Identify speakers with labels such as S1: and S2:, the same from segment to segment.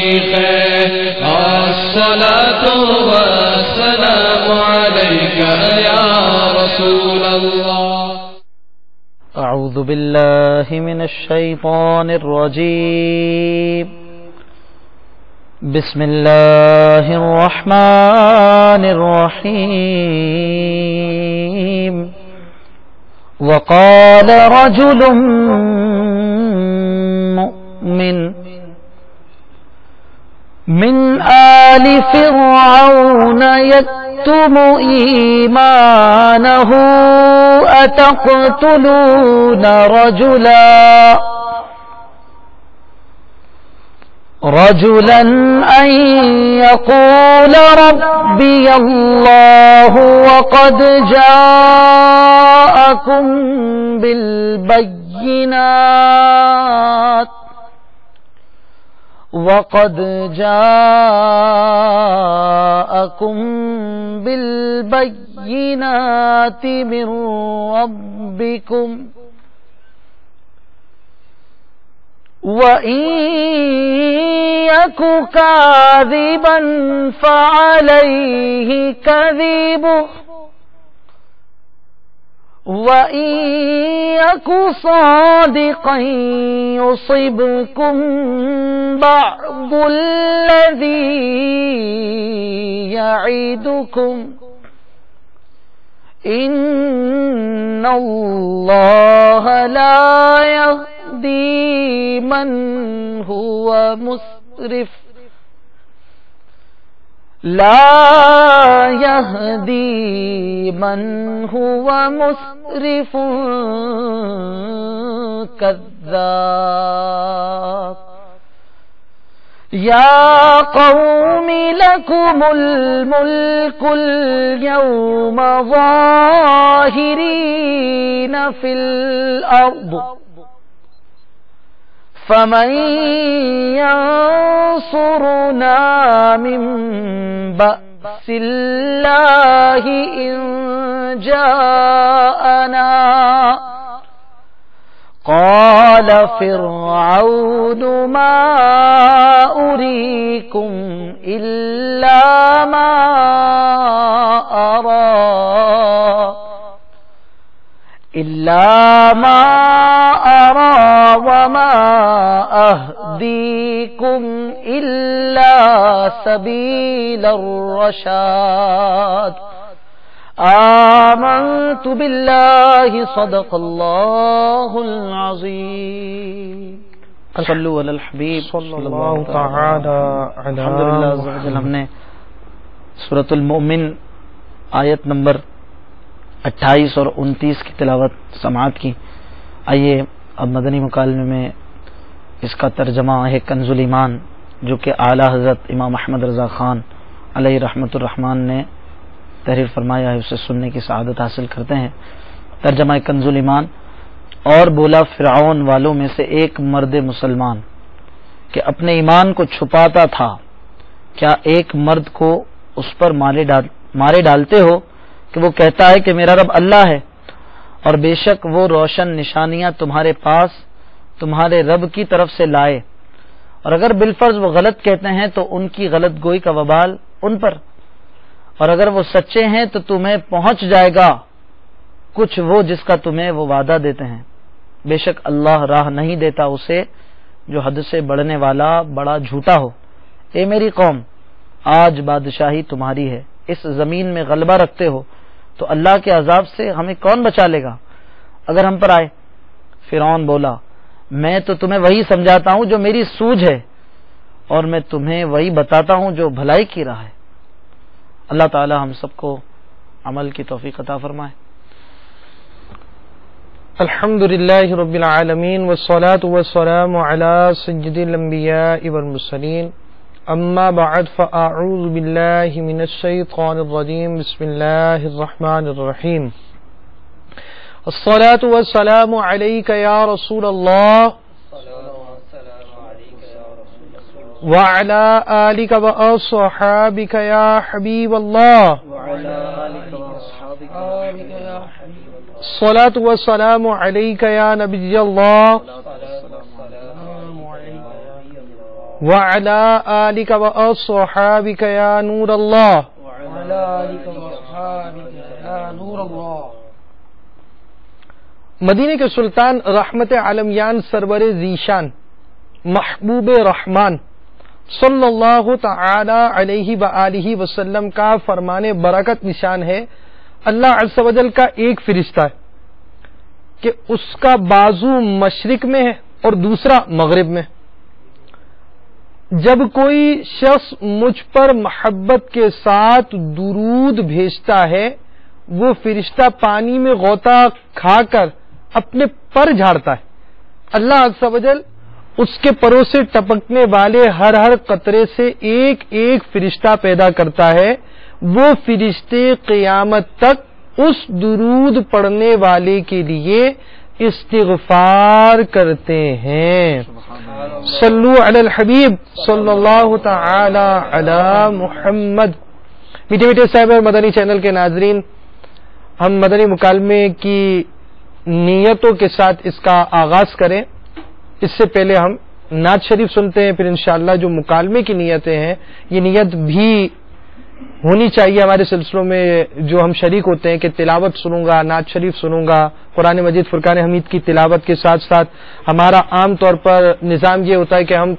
S1: طریق ہے الصلاۃ والسلام علیک یا رسول اللہ.
S2: اعوذ باللہ من الشیطان الرجیم. بسم اللہ الرحمن الرحیم. وقال رجل مؤمن من آل فرعون يكتم إيمانه أتقتلون رجلا أن يقول ربي الله وقد جاءكم بالبينات من ربكم وإن يك كاذبا فعليه كذبه وَإِن يَكُ صَادِقًا يُصِبْكُم بَعْضُ الَّذِي يَعِدُكُمْ إِنَّ اللَّهَ لَا يَهْدِي مَنْ هُوَ مسرف كذاب. يا قوم لكم الملك اليوم ظاهرين في الأرض فمن ينصرنا من بأس الله إن جاءنا. قال فرعون ما أريكم إلا ما أرى وما أهديكم إلا سبيل الرشاد. آمنت بالله صدق الله العظيم. صلوا علی الحبیب صلی اللہ تعالی علی. الحمدللہ عز و جل. ہم نے سورۃ المؤمن آیت نمبر 28 اور 29 کی تلاوت سماعت کی. آئیے اب مدنی مکالمے میں اس کا ترجمہ ہے کنز الایمان، جو کہ اعلیٰ حضرت امام احمد رضا خان علیہ رحمۃ الرحمن نے تحریر فرمایا ہے، اسے سننے کی سعادت حاصل کرتے ہیں. ترجمہ کنز الایمان. اور بولا فرعون والوں میں سے ایک مرد مسلمان کہ اپنے ایمان کو چھپاتا تھا، کیا ایک مرد کو اس پر مارے ڈالتے ہو کہ وہ کہتا ہے کہ میرا رب اللہ ہے، اور بے شک وہ روشن نشانیاں تمہارے پاس تمہارے رب کی طرف سے لائے، اور اگر بالفرض وہ غلط کہتے ہیں تو ان کی غلط گوئی کا وبال ان پر، اور اگر وہ سچے ہیں تو تمہیں پہنچ جائے گا کچھ وہ جس کا تمہیں وہ وعدہ دیتے ہیں. بے شک اللہ راہ نہیں دیتا اسے جو حد سے بڑھنے والا بڑا جھوٹا ہو. اے میری قوم، آج بادشاہی تمہاری ہے، اس زمین میں غلبہ رکھتے ہو، تو اللہ کے عذاب سے ہمیں کون بچا لے گا اگر ہم پر آئے. فرعون بولا میں تو تمہیں وہی سمجھاتا ہوں جو میری سوجھ ہے، اور میں تمہیں وہی بتاتا ہوں جو بھلائی کی راہ ہے. اللہ تعالی ہم سب کو عمل کی توفیق عطا فرمائے.
S3: الحمدللہ رب العالمین والصلاة والسلام علی سید الانبیاء والمرسلین. اما بعد فاعوذ باللہ من الشیطان الرجیم. بسم اللہ الرحمن الرحیم. الصلاة والسلام علیک یا رسول اللہ وعلى آلك وأصحابك يا حبيب الله. الصلاة والسلام عليك يا نبي الله وعلى آلك وأصحابك يا نور الله
S2: وعلى آلك وأصحابك يا نور الله.
S3: مدینے کے سلطان رحمت عالمیان سرور ذیشان محبوب رحمان صلی اللہ تعالی علیہ وآلہ وسلم کا فرمان برکت نشان ہے، اللہ عز و جل کا ایک فرشتہ ہے کہ اس کا بازو مشرق میں ہے اور دوسرا مغرب میں. جب کوئی شخص مجھ پر محبت کے ساتھ درود بھیجتا ہے، وہ فرشتہ پانی میں غوطہ کھا کر اپنے پر جھاڑتا ہے. اللہ عز و جل اس کے پروں سے ٹپکنے والے ہر قطرے سے ایک ایک فرشتہ پیدا کرتا ہے. وہ فرشتے قیامت تک اس درود پڑھنے والے کے لیے استغفار کرتے ہیں. صلو علی الحبیب صلی اللہ تعالی علی محمد. میٹھے میٹھے صاحب اور مدنی چینل کے ناظرین، ہم مدنی مکالمے کی نیتوں کے ساتھ اس کا آغاز کریں. اس سے پہلے ہم نعت شریف سنتے ہیں، پھر انشاءاللہ جو مکالمے کی نیتیں ہیں یہ نیت بھی ہونی چاہیے ہمارے سلسلوں میں جو ہم شریک ہوتے ہیں کہ تلاوت سنوں گا، نعت شریف سنوں گا، قرآن مجید فرقان حمید کی تلاوت کے ساتھ ساتھ ہمارا عام طور پر نظام یہ ہوتا ہے کہ ہم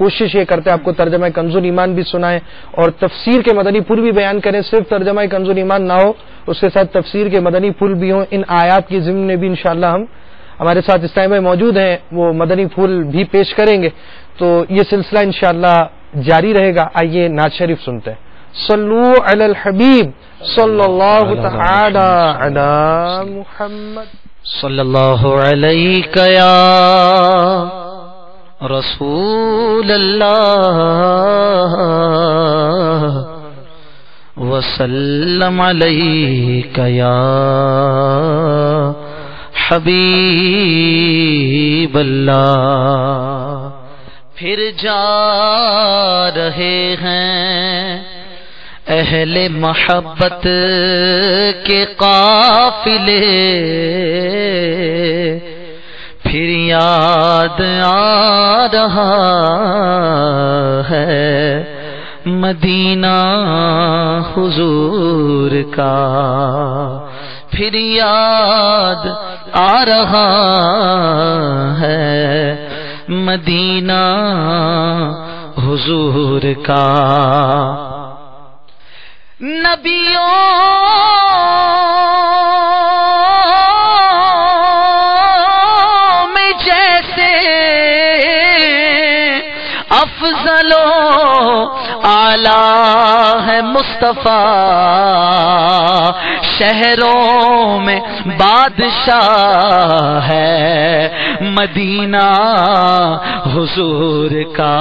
S3: کوشش یہ کرتے ہیں آپ کو ترجمہ کنز الایمان بھی سنائیں اور تفسیر کے مدنی پھول بھی بیان کریں. صرف ترجمہ کنز الایمان نہ ہو، اس کے ساتھ تفسیر کے مدنی پھول بھی ہوں. ان آیات کی ضمن میں بھی انشاءاللہ ہم ہمارے ساتھ اس ٹائم میں موجود ہیں، وہ مدنی پھول بھی پیش کریں گے. تو یہ سلسلہ انشاءاللہ جاری رہے گا. آئیے نعت شریف سنتے ہیں. صلو علی الحبیب صلی اللہ تعالی علی محمد.
S2: صلی اللہ علیک یا رسول اللہ وسلم علیک یا حبیب اللہ. پھر جا رہے ہیں اہل محبت کے قافلے، پھر یاد آ رہا ہے مدینہ حضور کا، پھر یاد آ رہا ہے مدینہ حضور کا. نبیوں میں جیسے افضل و اعلیٰ ہے مصطفیٰ، شہروں میں بادشاہ ہے مدینہ حضور کا.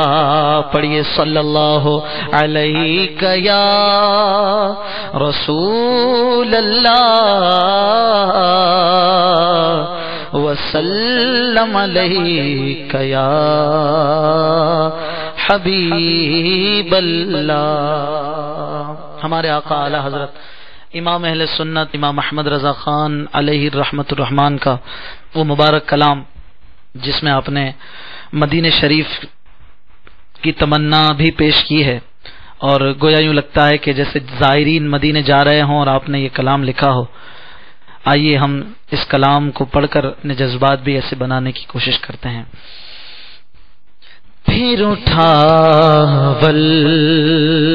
S2: پڑھیے صلی اللہ علیہ یا رسول اللہ وسلم علیہ یا حبیب اللہ. ہمارے آقا اعلی حضرت امام اہل سنت امام احمد رضا خان علیہ الرحمت الرحمان کا وہ مبارک کلام جس میں آپ نے مدینہ شریف کی تمنا بھی پیش کی ہے، اور گویا یوں لگتا ہے کہ جیسے زائرین مدینے جا رہے ہوں اور آپ نے یہ کلام لکھا ہو. آئیے ہم اس کلام کو پڑھ کر اپنے جذبات بھی ایسے بنانے کی کوشش کرتے ہیں. پھر اٹھا ولولہ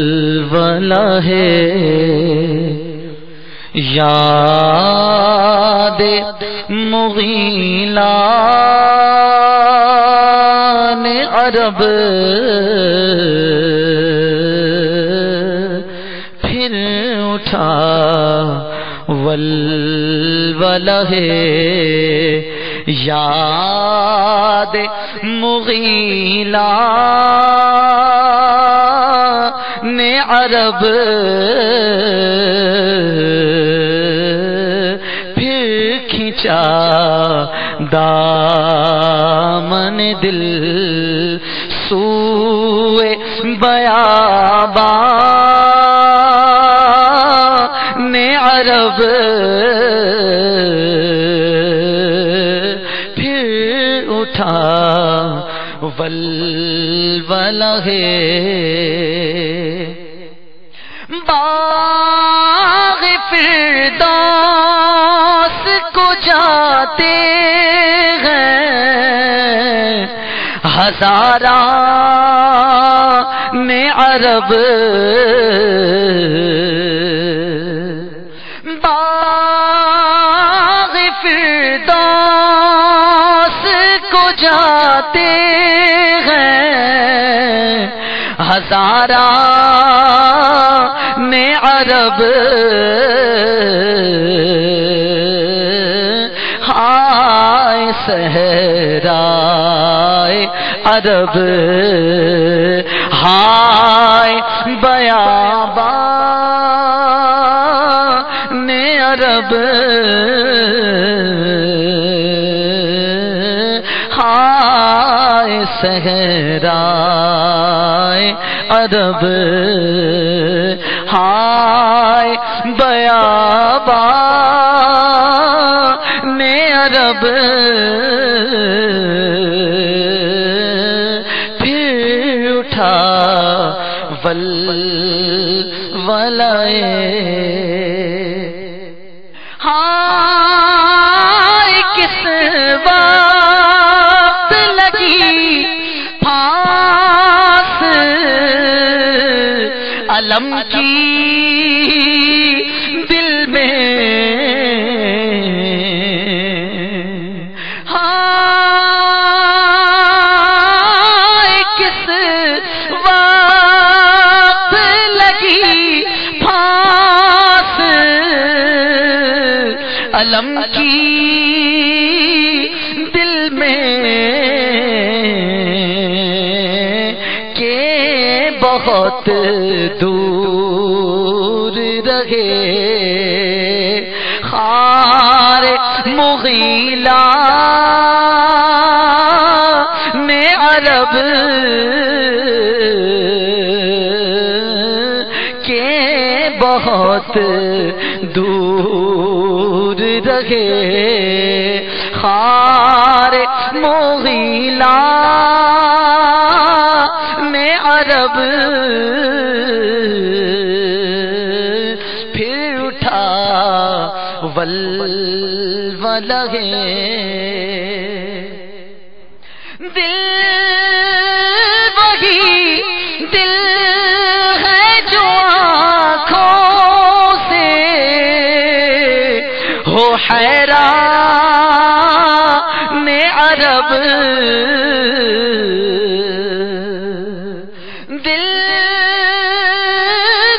S2: ہے یاد مغیلان عرب، پھر اٹھا ولولہ ہے یاد مغیلان عرب، پھر کھینچا دامن دل سوئے بیابان عرب، پھر اٹھا ولولہ ہے باغ فردوس کو جاتے ہیں ہزاران عرب باغ فردوس کو جاتے ہیں ہزاران عرب ہائے صحرائے عرب ہائے بیابان عرب ہائے صحرائے عرب ہائے بیابان عرب پھر اٹھا ولولائے ہائے کس وقت لگی پھانس علم کی دل میں ہائے کس وقت لگی پھانس علم کی دل میں کہ بہت دور رہے خار مغیلہ نے عرب کہ بہت دور رہے خار مغیلہ نے عرب پھر اٹھا ولولہ ہے دل وہی دل ہے جو آنکھوں سے ہو حیران عرب دل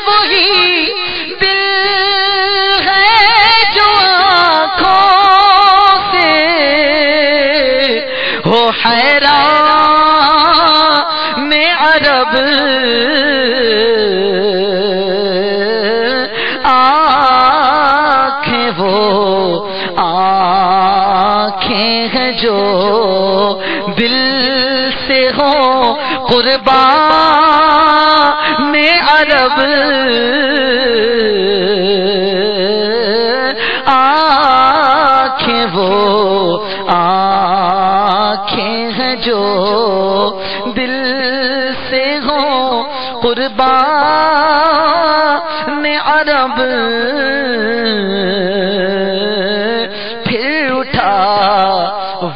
S2: وہی دل ہے جو آنکھوں سے ہو حیران عرب آنکھیں وہ آنکھیں ہیں جو دل سے ہو قربان عرب آنکھیں وہ آنکھیں ہیں جو دل سے ہو قربان عرب پھر اٹھا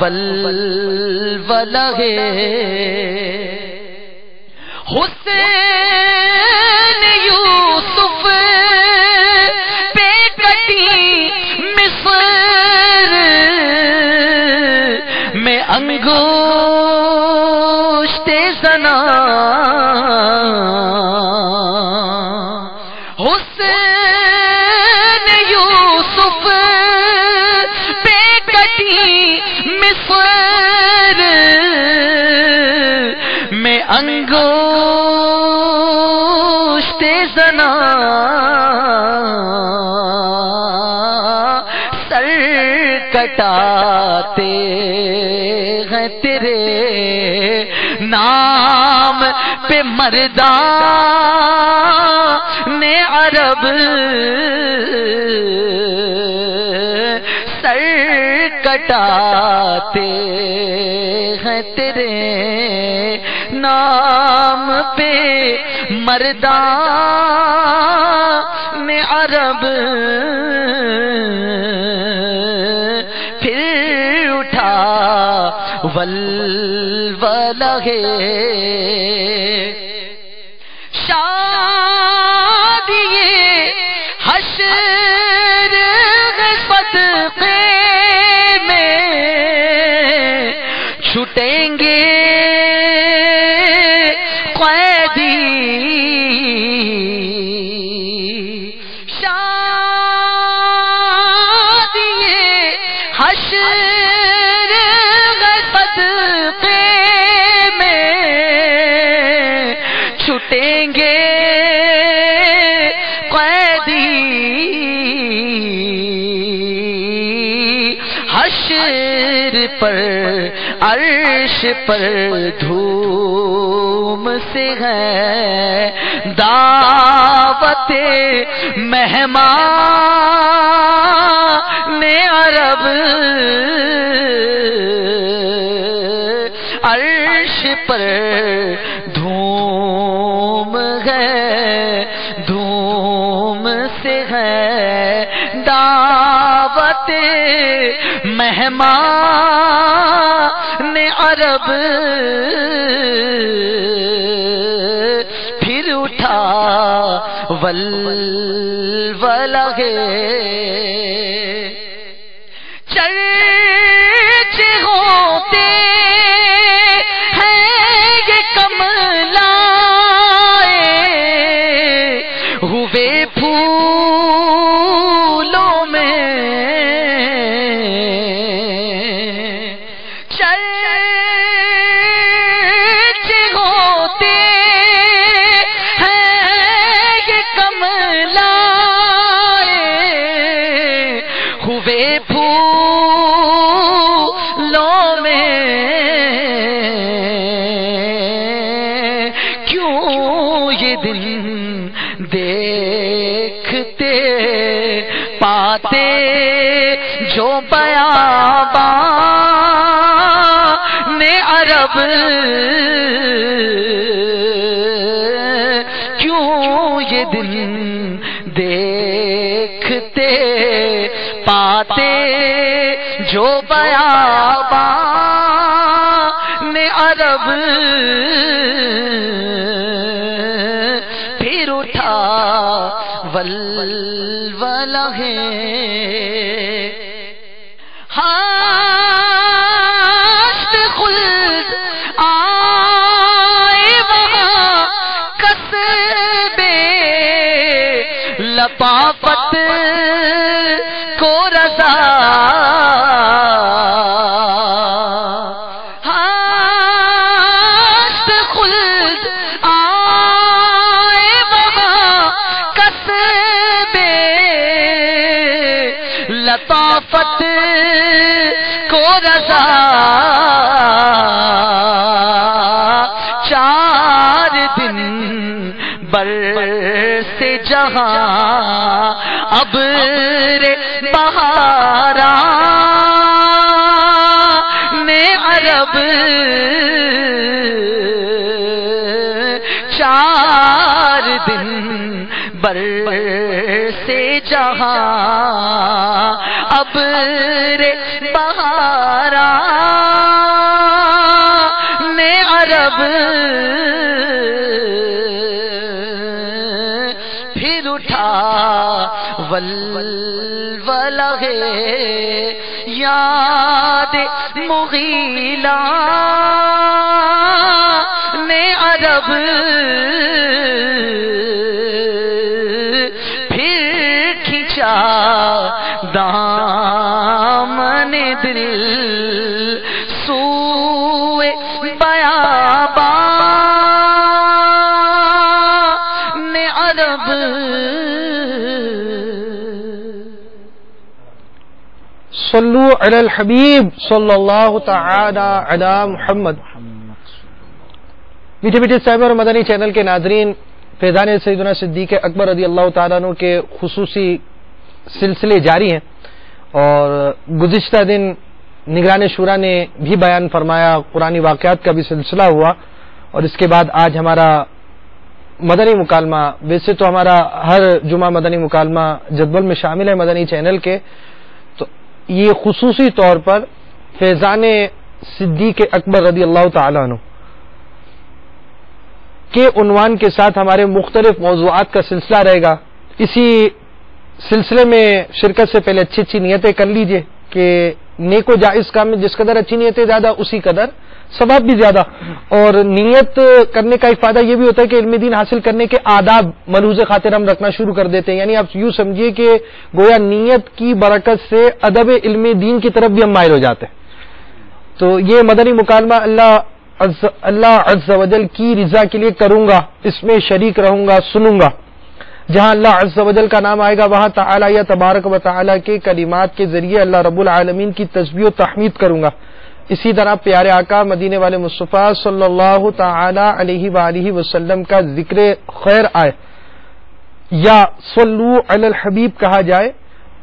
S2: ولولہ ہے حسین یوسف پہ کٹی مصر میں انگشت زنا حسین یوسف پہ کٹی مصر میں انگشت زنا سر کٹاتے ہیں تیرے نام پہ مردان عرب سر کٹاتے ہیں تیرے نام پہ مردان عرب پھر اٹھا ولولہ ہے شادی حشر صدقے میں چھٹیں گے قیدی شادی حشر صدقے میں چھٹیں گے حشر پر عرش پر دھوم سے ہے دعوت مہمان عرب عرش پر دھوم ہے دھوم سے ہے دعوت مہمان عرب پھر اٹھا ولولہ ہے چرچے ہوتے ہیں یہ کملائے ہوئے پھولوں میں چرچے ہوتے ہیں یہ کملائے ہوئے پھولوں میں کیوں یہ دن دیکھتے پاتے جو بیابان عرب کیوں یہ دن دیکھتے پاتے جو بیابان عرب پھر اٹھا ولولہ ہے ہاشت خلد آئے وہاں قصبے لطافت کو رضا ہاشت خلد آئے وہاں قصبے لطافت کو رضا 4 دن برسے جہاں ابر بہاران عرب 4 دن برسے جہاں ابر بہاران عرب پھر اٹھا ولولہ ہے یاد مغیلان عرب پھر کھینچا دامن دل سوئے بیابان عرب
S3: صلو علی الحبیب صلی اللہ تعالی علی محمد. میٹھے میٹھے صاحب اور مدنی چینل کے ناظرین، فیضان سیدنا صدیق اکبر رضی اللہ تعالیٰ عنہ کے خصوصی سلسلے جاری ہیں، اور گزشتہ دن نگران شورا نے بھی بیان فرمایا، قرآنی واقعات کا بھی سلسلہ ہوا، اور اس کے بعد آج ہمارا مدنی مکالمہ، ویسے تو ہمارا ہر جمعہ مدنی مکالمہ جدول میں شامل ہے مدنی چینل کے، تو یہ خصوصی طور پر فیضان صدیق اکبر رضی اللہ تعالیٰ عنہ کے عنوان کے ساتھ ہمارے مختلف موضوعات کا سلسلہ رہے گا۔ اسی سلسلے میں شرکت سے پہلے اچھی اچھی نیتیں کر لیجئے کہ نیک و جائز کام میں جس قدر اچھی نیتیں زیادہ اسی قدر ثواب بھی زیادہ، اور نیت کرنے کا ایک فائدہ یہ بھی ہوتا ہے کہ علم دین حاصل کرنے کے آداب ملحوظ خاطر ہم رکھنا شروع کر دیتے ہیں، یعنی آپ یوں سمجھیے کہ گویا نیت کی برکت سے ادب علم دین کی طرف بھی ہم مائل ہو جاتے ہیں۔ تو یہ مدنی مکالمہ اللہ عز و جل کی رضا کے لیے کروں گا، اس میں شریک رہوں گا، سنوں گا۔ جہاں اللہ عز و جل کا نام آئے گا وہاں تعالی یا تبارک و تعالی کے کلمات کے ذریعے اللہ رب العالمین کی تسبیح و تحمید کروں گا۔ اسی طرح پیارے آقا مدینے والے مصطفیٰ صلی اللہ تعالی علیہ وآلہ وسلم کا ذکر خیر آئے یا صلو علی الحبیب کہا جائے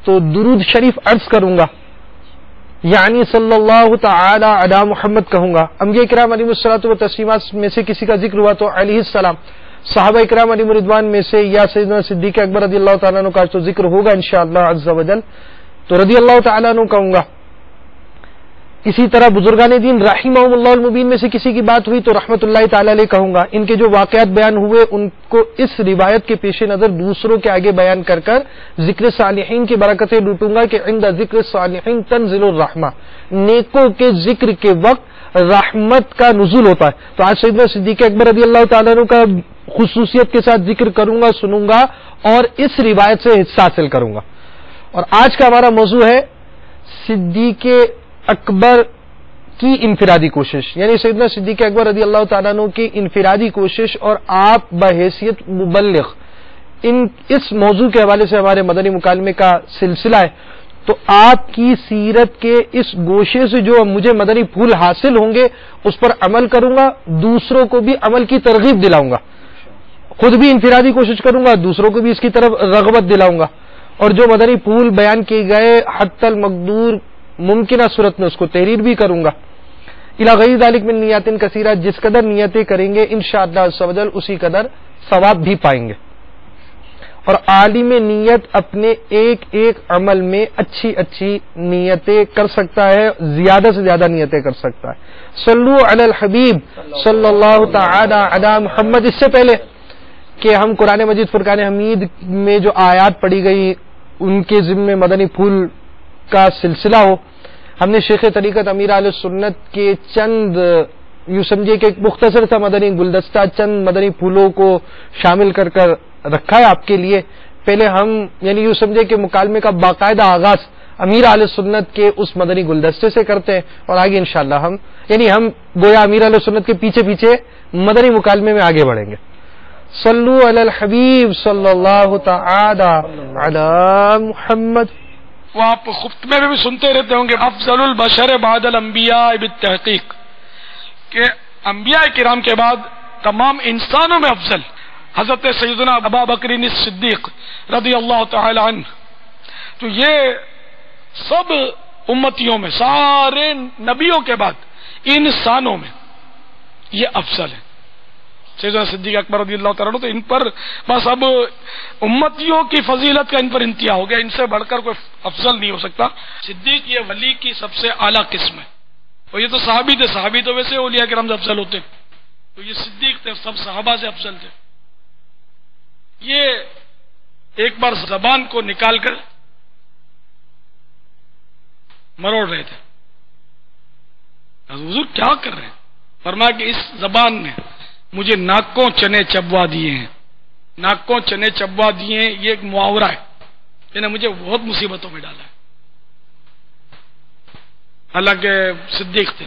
S3: تو درود شریف عرض کروں گا، یعنی صلی اللہ تعالی علی محمد کہوں گا۔ انبیاء کرام علیہ الصلوۃ والتسلیمات میں سے کسی کا ذکر ہوا تو علیہ السلام، صحابہ کرام علیہ رضوان میں سے یا سیدنا صدیق اکبر رضی اللہ تعالیٰ عنہ کا تو ذکر ہوگا انشاءاللہ عز و جل تو رضی اللہ تعالیٰ عنہ کہوں گا۔ اسی طرح بزرگان دین رحمہم اللہ المبین میں سے کسی کی بات ہوئی تو رحمت اللہ تعالی علیہ کہوں گا۔ ان کے جو واقعات بیان ہوئے ان کو اس روایت کے پیش نظر دوسروں کے آگے بیان کر کر ذکر صالحین کی برکتیں لوٹوں گا کہ عند ذکر صالحین تنزل الرحمہ، نیکوں کے ذکر کے وقت رحمت کا نزول ہوتا ہے۔ تو آج سیدنا صدیق اکبر رضی اللہ تعالیٰ عنہ کا خصوصیت کے ساتھ ذکر کروں گا، سنوں گا اور اس روایت سے حصہ حاصل کروں گا۔ اور آج کا ہمارا موضوع ہے صدیق اکبر کی انفرادی کوشش، یعنی سیدنا صدیق اکبر رضی اللہ تعالیٰ عنہ کی انفرادی کوشش، اور آپ بحیثیت مبلغ اس موضوع کے حوالے سے ہمارے مدنی مکالمے کا سلسلہ ہے۔ تو آپ کی سیرت کے اس گوشے سے جو مجھے مدنی پھول حاصل ہوں گے اس پر عمل کروں گا، دوسروں کو بھی عمل کی ترغیب دلاؤں گا، خود بھی انفرادی کوشش کروں گا، دوسروں کو بھی اس کی طرف رغبت دلاؤں گا، اور جو مدنی پھول بیان کیے گئے حتی المقدور ممکنہ صورت میں اس کو تحریر بھی کروں گا۔ الی غیر ذلک من نیات کثیرہ، جس قدر نیتیں کریں گے انشاءاللہ عز و جل اسی قدر ثواب بھی پائیں گے۔ اور عالم نیت اپنے ایک ایک عمل میں اچھی اچھی نیتیں کر سکتا ہے، زیادہ سے زیادہ نیتیں کر سکتا ہے۔ صلو علی الحبیب صلی اللہ تعالی علی محمد۔ اس سے پہلے کہ ہم قرآن مجید فرقان حمید میں جو آیات پڑھی گئی ان کے ذمے مدنی پھول کا سلسلہ ہو، ہم نے شیخ طریقت امیر اہل سنت کے چند یوں سمجھے کہ ایک مختصر سا مدنی گلدستہ چند مدنی پھولوں کو شامل کر کر رکھا ہے آپ کے لیے۔ پہلے ہم یعنی یوں سمجھے کہ مکالمے کا باقاعدہ آغاز امیر اہل سنت کے اس مدنی گلدستے سے کرتے ہیں، اور آگے انشاءاللہ ہم گویا امیر اہل سنت کے پیچھے پیچھے مدنی مکالمے میں آگے بڑھیں گے۔ صلو علی الحبیب صلی اللہ تعالی علی محمد۔
S4: وہ آپ خطبے میں بھی سنتے رہتے ہوں گے افضل البشر بعد الانبیاء بالتحقیق، کہ انبیاء کرام کے بعد تمام انسانوں میں افضل حضرت سیدنا ابا بکر الصدیق رضی اللہ تعالی عنہ۔ تو یہ سب امتیوں میں سارے نبیوں کے بعد انسانوں میں یہ افضل ہے سیدنا صدیق اکبر رضی اللہ تعالیٰ عنہ۔ تو ان پر بس اب امتیوں کی فضیلت کا ان پر انتہا ہو گیا، ان سے بڑھ کر کوئی افضل نہیں ہو سکتا۔ صدیق یہ ولی کی سب سے اعلیٰ قسم ہے، اور یہ تو صحابی تھے، صحابی تو ویسے اولیاء کرام سے افضل ہوتے، تو یہ صدیق تھے، سب صحابہ سے افضل تھے۔ یہ ایک بار زبان کو نکال کر مروڑ رہے تھے، حضور کیا کر رہے ہیں؟ فرمایا کہ اس زبان نے مجھے ناکوں چنے چبوا دیے ہیں، ناکوں چنے چبوا دیے ہیں، یہ ایک محاورہ ہے، یہ نے مجھے بہت مصیبتوں میں ڈالا ہے۔ اللہ کے صدیق تھے،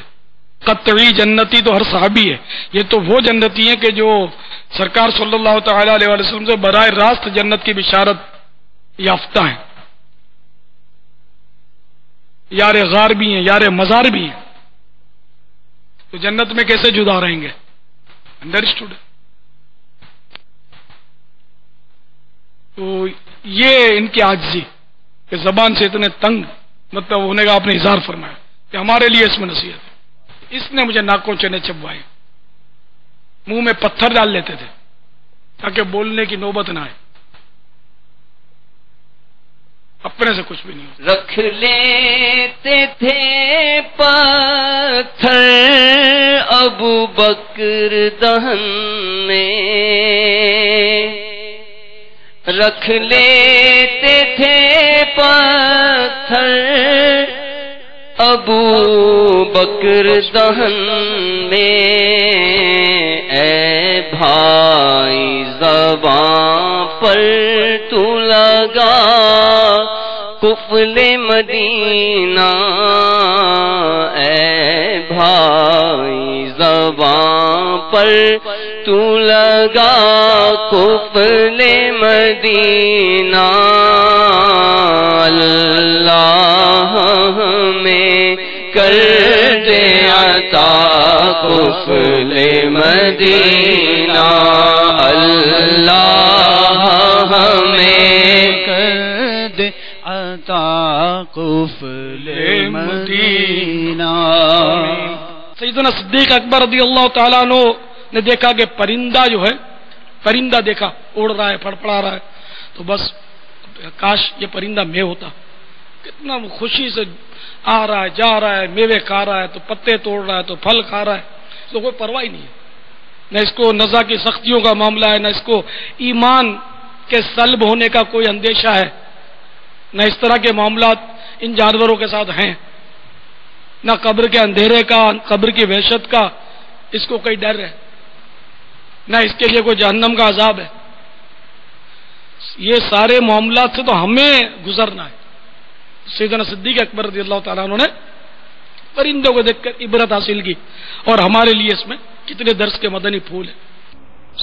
S4: قطعی جنتی تو ہر صحابی ہے، یہ تو وہ جنتی ہیں کہ جو سرکار صلی اللہ تعالی علیہ وسلم سے براہ راست جنت کی بشارت یافتہ ہیں، یار غار بھی ہیں، یار مزار بھی ہیں، تو جنت میں کیسے جدا رہیں گے؟ انڈرسٹوڈ۔ تو یہ ان کی عاجزی کہ زبان سے اتنے تنگ، مطلب ہونے کا آپ نے اظہار فرمایا، کہ ہمارے لیے اس میں نصیحت ہے. اس نے مجھے ناکوں چنے چبوائے، منہ میں پتھر ڈال لیتے تھے تاکہ بولنے کی نوبت نہ آئے. اپنے سے کچھ بھی نہیں ہوتا.
S1: رکھ لیتے تھے پتھر ابو بکر دہن میں، رکھ لیتے تھے پتھر ابو بکر دہن میں. اے بھائی زبان پر تو لگا قفل مدینہ، اے بھائی زبان پر تو لگا قفل مدینہ. اللہ ہمیں کر دے عطا قفل مدینہ، اللہ ہمیں کر دے عطا قفل مدینہ.
S4: سیدنا صدیق اکبر رضی اللہ تعالیٰ عنہ نے دیکھا کہ پرندہ جو ہے، پرندہ دیکھا اڑ رہا ہے، پھڑپڑا رہا ہے، تو بس کاش یہ پرندہ میں ہوتا. کتنا خوشی سے آ رہا ہے، جا رہا ہے، میوے کھا رہا ہے، تو پتے توڑ رہا ہے، تو پھل کھا رہا ہے، تو کوئی پرواہ ہی نہیں ہے. نہ اس کو نزا کی سختیوں کا معاملہ ہے، نہ اس کو ایمان کے سلب ہونے کا کوئی اندیشہ ہے، نہ اس طرح کے معاملات ان جانوروں کے ساتھ ہیں، نہ قبر کے اندھیرے کا، قبر کی وحشت کا اس کو کوئی ڈر ہے، نہ اس کے لیے کوئی جہنم کا عذاب ہے. یہ سارے معاملات سے تو ہمیں گزرنا ہے. سیدنا صدیق اکبر رضی اللہ تعالیٰ عنہ نے پرندوں کو دیکھ کر عبرت حاصل کی، اور ہمارے لیے اس میں کتنے درس کے مدنی پھول ہیں.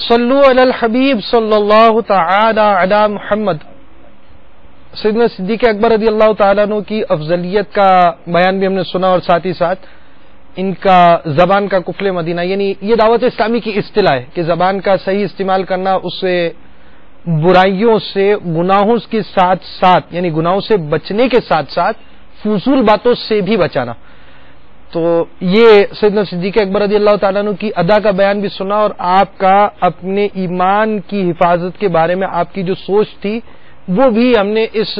S3: صلو علی الحبیب صلی اللہ تعالی علی محمد. سیدنا صدیق اکبر رضی اللہ تعالیٰ عنہ کی افضلیت کا بیان بھی ہم نے سنا، اور ساتھ ہی ساتھ ان کا زبان کا قفل مدینہ، یعنی یہ دعوت اسلامی کی اصطلاح ہے کہ زبان کا صحیح استعمال کرنا، اسے برائیوں سے، گناہوں کے ساتھ ساتھ، یعنی گناہوں سے بچنے کے ساتھ ساتھ فضول باتوں سے بھی بچانا. تو یہ سیدنا صدیق اکبر رضی اللہ تعالیٰ عنہ کی ادا کا بیان بھی سنا، اور آپ کا اپنے ایمان کی حفاظت کے بارے میں آپ کی جو سوچ تھی وہ بھی ہم نے اس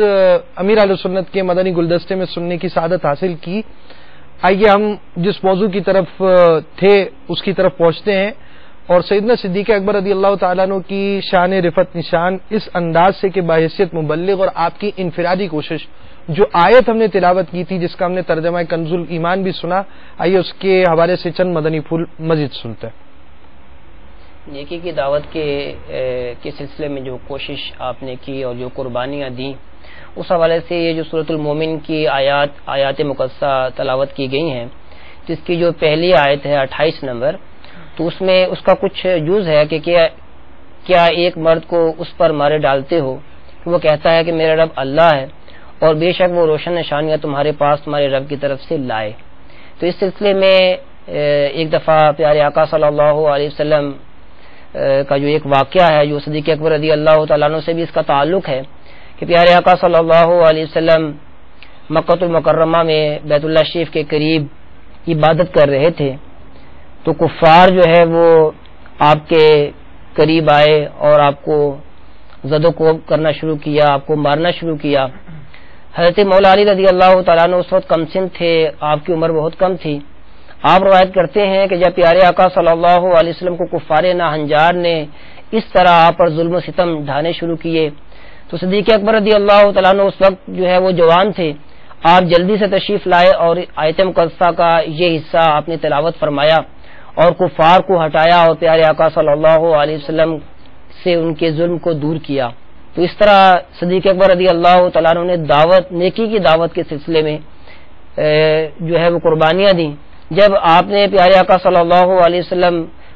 S3: امیر اہل سنت کے مدنی گلدستے میں سننے کی سعادت حاصل کی. آئیے ہم جس موضوع کی طرف تھے اس کی طرف پہنچتے ہیں، اور سیدنا صدیق اکبر رضی اللہ تعالیٰ عنہ کی شان رفعت نشان اس انداز سے کہ باحیثیت مبلغ، اور آپ کی انفرادی کوشش، جو آیت ہم نے تلاوت کی تھی جس کا ہم نے ترجمہ کنز الایمان بھی سنا، آئیے اس کے حوالے سے چند مدنی پھول مزید سنتے ہیں.
S5: نیکی کی دعوت کے سلسلے میں جو کوشش آپ نے کی اور جو قربانیاں دیں، اس حوالے سے یہ جو سورۃ المومن کی آیات مقدسہ تلاوت کی گئی ہیں، جس کی جو پہلی آیت ہے 28 نمبر، تو اس میں اس کا کچھ جز ہے کہ کیا ایک مرد کو اس پر مارے ڈالتے ہو کہ وہ کہتا ہے کہ میرا رب اللہ ہے، اور بے شک وہ روشن نشانیاں تمہارے پاس تمہارے رب کی طرف سے لائے. تو اس سلسلے میں ایک دفعہ پیارے آقا صلی اللہ علیہ وسلم کا جو ایک واقعہ ہے، جو صدیق اکبر رضی اللہ تعالیٰ عنہ سے بھی اس کا تعلق ہے، کہ پیارے آقا صلی اللہ علیہ وسلم مکہ المکرمہ میں بیت اللہ شریف کے قریب عبادت کر رہے تھے، تو کفار جو ہے وہ آپ کے قریب آئے اور آپ کو زد و کوب کرنا شروع کیا، آپ کو مارنا شروع کیا. حضرت مولا علی رضی اللہ تعالیٰ عنہ اس وقت کم سن تھے، آپ کی عمر بہت کم تھی. آپ روایت کرتے ہیں کہ جب پیارے آقا صلی اللہ علیہ وسلم کو کفار ناہنجار نے اس طرح آپ پر ظلم و ستم ڈھانے شروع کیے، تو صدیق اکبر رضی اللہ تعالیٰ عنہ اس وقت جو ہے وہ جوان تھے. آپ جلدی سے تشریف لائے اور آیت مقدسہ کا یہ حصہ آپ نے تلاوت فرمایا اور کفار کو ہٹایا، اور پیارے آقا صلی اللہ علیہ وسلم سے ان کے ظلم کو دور کیا. تو اس طرح صدیق اکبر رضی اللہ تعالیٰ عنہ نے نیکی کی دعوت کے سلسلے میں جو ہے وہ قربانیاں دیں. جب آپ نے پیارے آقا صلی اللہ علیہ وسلم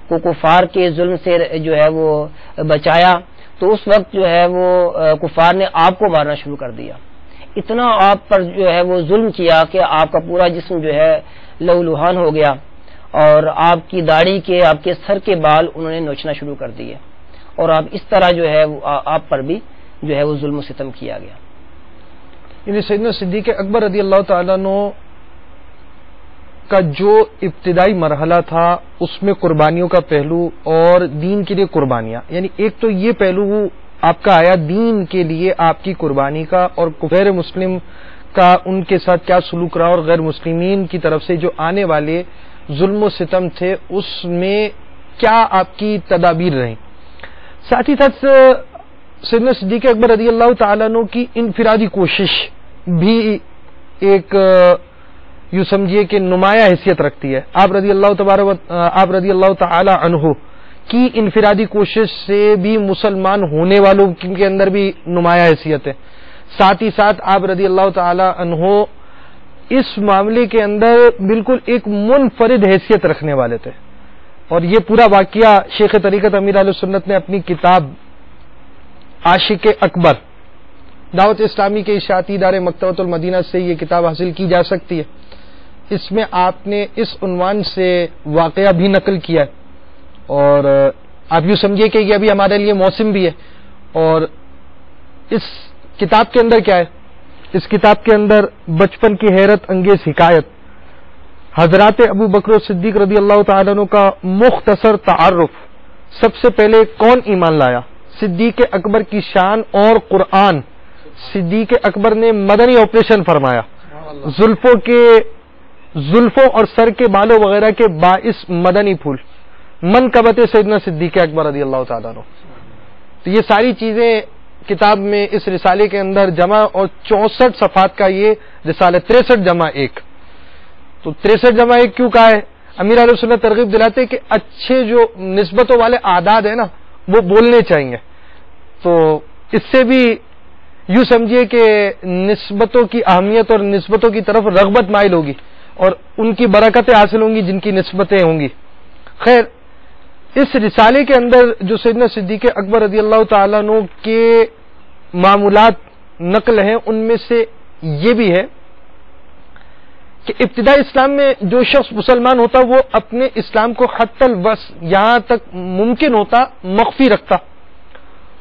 S5: کو کفار کے ظلم سے جو ہے وہ بچایا، تو اس وقت جو ہے وہ کفار نے آپ کو مارنا شروع کر دیا. اتنا آپ پر جو ہے وہ ظلم کیا کہ آپ کا پورا جسم جو ہے لہولہان ہو گیا، اور آپ کی داڑھی کے، آپ کے سر کے بال انہوں نے نوچنا شروع کر دیے، اور آپ اس طرح جو ہے آپ پر بھی جو ہے وہ ظلم و ستم کیا گیا.
S3: یعنی سیدنا صدیق اکبر رضی اللہ تعالیٰ عنہ کا جو ابتدائی مرحلہ تھا اس میں قربانیوں کا پہلو اور دین کے لیے قربانیاں، یعنی ایک تو یہ پہلو آپ کا آیا دین کے لیے آپ کی قربانی کا، اور غیر مسلم کا ان کے ساتھ کیا سلوک رہا، اور غیر مسلمین کی طرف سے جو آنے والے ظلم و ستم تھے اس میں کیا آپ کی تدابیر رہیں۔ ساتھ ہی ساتھ سیدنا صدیق اکبر رضی اللہ تعالیٰ عنہ کی انفرادی کوشش بھی ایک یوں سمجھیے کہ نمایاں حیثیت رکھتی ہے۔ آپ رضی اللہ تعالی عنہ کی انفرادی کوشش سے بھی مسلمان ہونے والوں کے اندر بھی نمایاں حیثیت ہے۔ ساتھ ہی ساتھ آپ رضی اللہ تعالی عنہ اس معاملے کے اندر بالکل ایک منفرد حیثیت رکھنے والے تھے، اور یہ پورا واقعہ شیخ طریقت امیر اہل سنت نے اپنی کتاب عاشق اکبر دعوت اسلامی کے اشاعتی ادارے مکتبۃ المدینہ سے یہ کتاب حاصل کی جا سکتی ہے۔ اس میں آپ نے اس عنوان سے واقعہ بھی نقل کیا ہے، اور آپ یوں سمجھیے کہ یہ ابھی ہمارے لیے موسم بھی ہے۔ اور اس کتاب کے اندر کیا ہے؟ اس کتاب کے اندر بچپن کی حیرت انگیز حکایت، حضرات ابو بکر صدیق رضی اللہ تعالیٰ عنہ کا مختصر تعارف، سب سے پہلے کون ایمان لایا، صدیق اکبر کی شان اور قرآن، صدیق اکبر نے مدنی آپریشن فرمایا، زلفوں اور سر کے بالوں وغیرہ کے باعث مدنی پھول، منقبت سیدنا صدیق اکبر رضی اللہ تعالیٰ عنہ۔ تو یہ ساری چیزیں کتاب میں اس رسالے کے اندر جمع، اور 64 صفحات کا یہ رسالہ، 63 جمع 1۔ تو 63 جمع 1 کیوں کہا ہے؟ امیر اہل سنت ترغیب دلاتے کہ اچھے جو نسبتوں والے اعداد ہیں نا وہ بولنے چاہیے، تو اس سے بھی یوں سمجھیے کہ نسبتوں کی اہمیت اور نسبتوں کی طرف رغبت مائل ہوگی، اور ان کی برکتیں حاصل ہوں گی جن کی نسبتیں ہوں گی۔ خیر، اس رسالے کے اندر جو سیدنا صدیق اکبر رضی اللہ تعالیٰ عنہ کے معمولات نقل ہیں، ان میں سے یہ بھی ہے کہ ابتدائی اسلام میں جو شخص مسلمان ہوتا وہ اپنے اسلام کو حتی الوس یہاں تک ممکن ہوتا مخفی رکھتا۔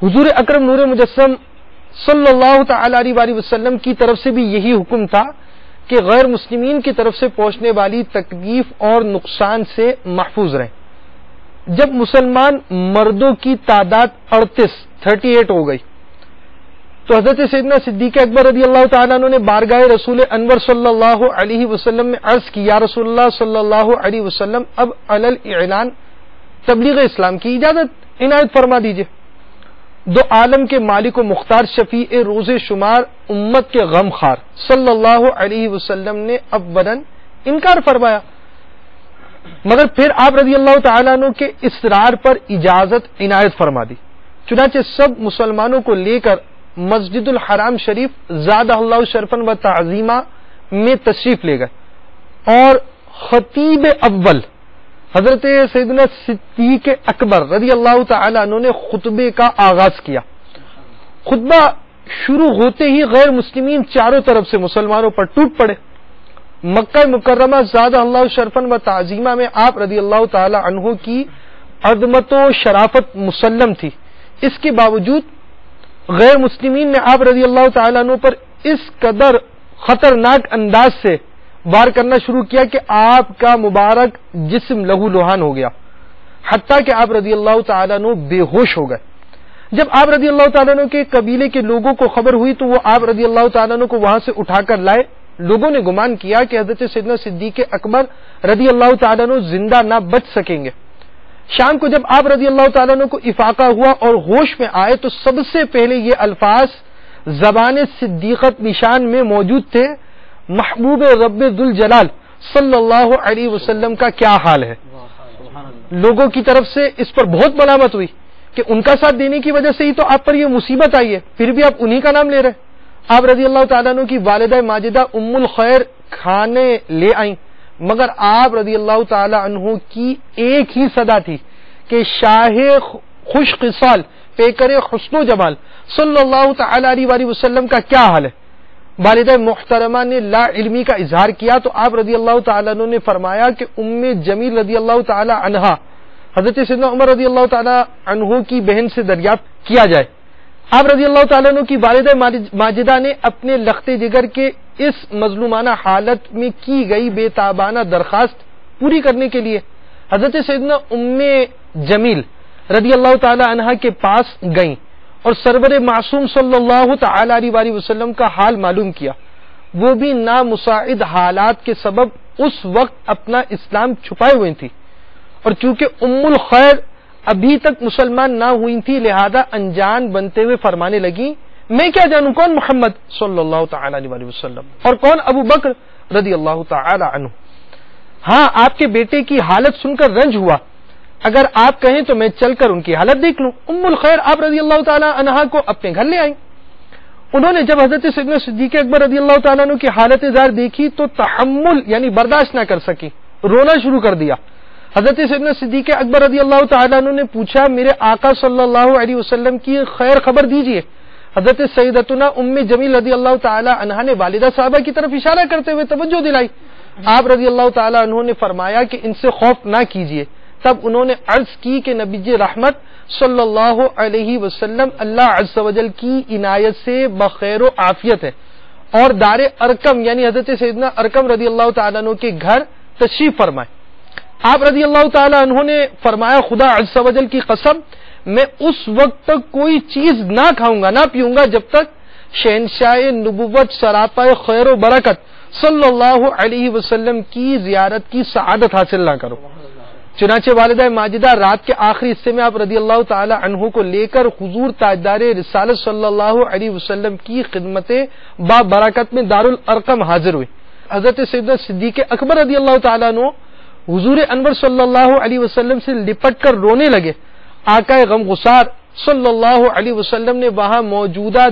S3: حضور اکرم نور مجسم صلی اللہ تعالی علیہ وآلہ وسلم کی طرف سے بھی یہی حکم تھا کہ غیر مسلمین کی طرف سے پہنچنے والی تکلیف اور نقصان سے محفوظ رہیں۔ جب مسلمان مردوں کی تعداد 38 ہو گئی تو حضرت سیدنا صدیق اکبر رضی اللہ تعالیٰ عنہ نے بارگاہ رسول انور صلی اللہ علیہ وسلم میں عرض کی، یا رسول اللہ صلی اللہ علیہ وسلم، اب علی الاعلان تبلیغ اسلام کی اجازت عنایت فرما دیجئے۔ دو عالم کے مالک و مختار، شفیع روز شمار، امت کے غم خار صلی اللہ علیہ وسلم نے اولاً انکار فرمایا، مگر پھر آپ رضی اللہ تعالیٰ عنہ کے اصرار پر اجازت عنایت فرما دی۔ چنانچہ سب مسلمانوں کو لے کر مسجد الحرام شریف زادہ اللہ شرفن و تعظیمہ میں تشریف لے گئے، اور خطیب اول حضرت سیدنا صدیق اکبر رضی اللہ تعالی عنہ نے خطبے کا آغاز کیا۔ خطبہ شروع ہوتے ہی غیر مسلمین چاروں طرف سے مسلمانوں پر ٹوٹ پڑے۔ مکہ مکرمہ زادہ اللہ شرفن و تعظیمہ میں آپ رضی اللہ تعالی عنہ کی عظمت و شرافت مسلم تھی، اس کے باوجود غیر مسلمین نے آپ رضی اللہ تعالیٰ عنہ پر اس قدر خطرناک انداز سے وار کرنا شروع کیا کہ آپ کا مبارک جسم لہو لہان ہو گیا، حتیٰ کہ آپ رضی اللہ تعالیٰ عنہ بے ہوش ہو گئے۔ جب آپ رضی اللہ تعالیٰ عنہ کے قبیلے کے لوگوں کو خبر ہوئی تو وہ آپ رضی اللہ تعالیٰ عنہ کو وہاں سے اٹھا کر لائے۔ لوگوں نے گمان کیا کہ حضرت سیدنا صدیق اکبر رضی اللہ تعالیٰ عنہ زندہ نہ بچ سکیں گے۔ شام کو جب آپ رضی اللہ تعالیٰ عنہ کو افاقہ ہوا اور ہوش میں آئے تو سب سے پہلے یہ الفاظ زبان صدیقت نشان میں موجود تھے، محبوب رب ذوالجلال صلی اللہ علیہ وسلم کا کیا حال ہے۔ لوگوں کی طرف سے اس پر بہت ملامت ہوئی کہ ان کا ساتھ دینے کی وجہ سے ہی تو آپ پر یہ مصیبت آئی ہے، پھر بھی آپ انہی کا نام لے رہے۔ آپ رضی اللہ تعالیٰ عنہ کی والدہ ماجدہ ام الخیر کھانے لے آئیں، مگر آپ رضی اللہ تعالی عنہ کی ایک ہی صدا تھی کہ شاہ خوش خصال پیکر حسن و جمال صلی اللہ تعالی علیہ وآلہ وسلم کا کیا حال ہے۔ والدہ محترمہ نے لا علمی کا اظہار کیا تو آپ رضی اللہ تعالی عنہ نے فرمایا کہ ام جمیل رضی اللہ تعالی عنہا حضرت سیدنا عمر رضی اللہ تعالی عنہ کی بہن سے دریافت کیا جائے۔ آپ رضی اللہ تعالیٰ عنہ کی والدہ ماجدہ نے اپنے لخت جگر کے اس مظلومانہ حالت میں کی گئی بے تابانہ درخواست پوری کرنے کے لیے حضرت سیدنا ام جمیل رضی اللہ تعالی عنہا کے پاس گئیں اور سرور معصوم صلی اللہ تعالی علیہ وسلم کا حال معلوم کیا. وہ بھی نامساعد حالات کے سبب اس وقت اپنا اسلام چھپائے ہوئے تھی، اور چونکہ ام الخیر ابھی تک مسلمان نہ ہوئی تھی لہذا انجان بنتے ہوئے فرمانے لگی میں کیا جانوں کون محمد صلی اللہ تعالی علیہ وسلم اور کون ابو بکر رضی اللہ تعالی عنہ. ہاں آپ کے بیٹے کی حالت سن کر رنج ہوا، اگر آپ کہیں تو میں چل کر ان کی حالت دیکھ لوں. ام الخیر آپ رضی اللہ تعالی عنہا کو اپنے گھر لے آئیں. انہوں نے جب حضرت سیدنا صدیق اکبر رضی اللہ تعالیٰ عنہ کی حالت زار دیکھی تو تحمل یعنی برداشت نہ کر سکی، رونا شروع کر دیا. حضرت سیدنا صدیق اکبر رضی اللہ تعالیٰ عنہ نے پوچھا میرے آقا صلی اللہ علیہ وسلم کی خیر خبر دیجیے. حضرت سیدتنا ام جمیل رضی اللہ تعالی عنہا نے والدہ صاحبہ کی طرف اشارہ کرتے ہوئے توجہ دلائی. آپ رضی اللہ تعالی عنہ نے فرمایا کہ ان سے خوف نہ کیجیے. تب انہوں نے عرض کی کہ نبی رحمت صلی اللہ علیہ وسلم اللہ عز و جل کی عنایت سے بخیر و عافیت ہے اور دار ارکم یعنی حضرت سیدنا ارکم رضی اللہ تعالیٰ عنہ کے گھر تشریف فرمائے. آپ رضی اللہ تعالیٰ عنہ نے فرمایا خدا عز و جل کی قسم میں اس وقت تک کوئی چیز نہ کھاؤں گا نہ پیوں گا جب تک شہنشاہ نبوت سراپا خیر و برکت صلی اللہ علیہ وسلم کی زیارت کی سعادت حاصل نہ کروں. چنانچہ والدہ ماجدہ رات کے آخری حصے میں آپ رضی اللہ تعالی عنہ کو لے کر حضور تاجدار رسالت صلی اللہ علیہ وسلم کی خدمت با برکت میں دارالارقم حاضر ہوئے. حضرت سیدنا صدیق اکبر رضی اللہ تعالیٰ عنہ حضور انور صلی اللہ علیہ وسلم سے لپٹ کر رونے لگے. آقا غم گسار صلی اللہ علیہ وسلم نے وہاں موجودہ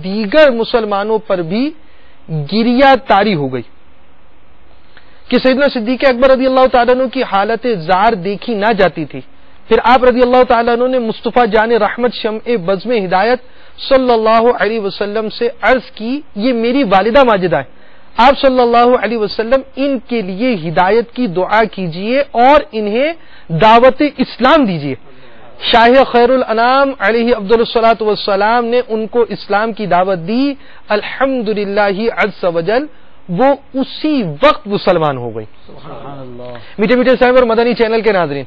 S3: دیگر مسلمانوں پر بھی گریہ طاری ہو گئی کہ سیدنا صدیق اکبر رضی اللہ تعالیٰ عنہ کی حالت زار دیکھی نہ جاتی تھی. پھر آپ رضی اللہ تعالیٰ عنہ نے مصطفیٰ جان رحمت شمع بزم ہدایت صلی اللہ علیہ وسلم سے عرض کی یہ میری والدہ ماجدہ ہے، آپ صلی اللہ علیہ وسلم ان کے لیے ہدایت کی دعا کیجیے اور انہیں دعوت اسلام دیجیے. شاہ خیر الانام علیہ افضل الصلاۃ والسلام نے ان کو اسلام کی دعوت دی. الحمدللہ عز وجل وہ اسی وقت مسلمان ہو گئی. میٹھے میٹھے صاحب اور مدنی چینل کے ناظرین،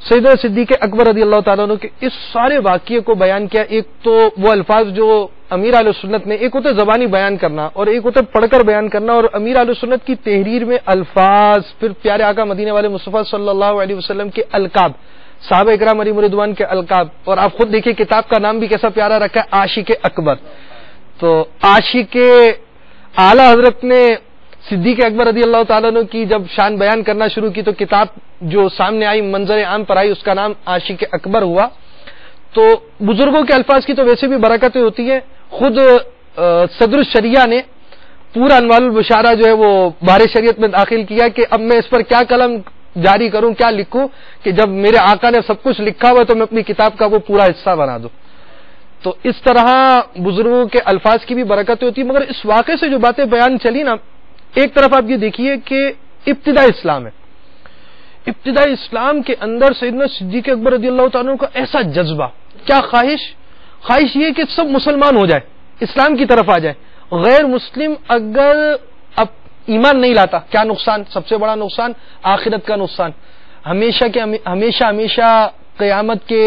S3: سیدنا صدیق اکبر رضی اللہ تعالیٰ عنہ کے اس سارے واقعے کو بیان کیا. ایک تو وہ الفاظ جو امیر اہل سنت نے، ایک ہوتا زبانی بیان کرنا اور ایک ہوتا پڑھ کر بیان کرنا، اور امیر اہل سنت کی تحریر میں الفاظ، پھر پیارے آقا مدینے والے مصطفیٰ صلی اللہ علیہ وسلم کے القاب، صحابہ اکرام علیہم رضوان کے القاب، اور آپ خود دیکھیں کتاب کا نام بھی کیسا پیارا رکھا ہے، عاشق اکبر. تو عاشق اعلی حضرت نے صدیق اکبر رضی اللہ تعالیٰ عنہ کی جب شان بیان کرنا شروع کی تو کتاب جو سامنے آئی، منظر عام پر آئی، اس کا نام عاشق اکبر ہوا. تو بزرگوں کے الفاظ کی تو ویسے بھی برکتیں ہوتی ہیں. خود صدر الشریعہ نے پورا انوار البشارہ جو ہے وہ بار شریعت میں داخل کیا کہ اب میں اس پر کیا قلم جاری کروں، کیا لکھوں کہ جب میرے آقا نے سب کچھ لکھا ہوا تو میں اپنی کتاب کا وہ پورا حصہ بنا دوں. تو اس طرح بزرگوں کے الفاظ کی بھی برکتیں ہوتی ہیں. مگر اس واقعے سے جو باتیں بیان چلی نا، ایک طرف آپ یہ دیکھیے کہ ابتدا اسلام ہے، ابتدا اسلام کے اندر سیدنا صدیق اکبر رضی اللہ تعالیٰ کا ایسا جذبہ، کیا خواہش یہ کہ سب مسلمان ہو جائے، اسلام کی طرف آ جائے. غیر مسلم اگر اب ایمان نہیں لاتا کیا نقصان؟ سب سے بڑا نقصان آخرت کا نقصان. ہمیشہ قیامت کے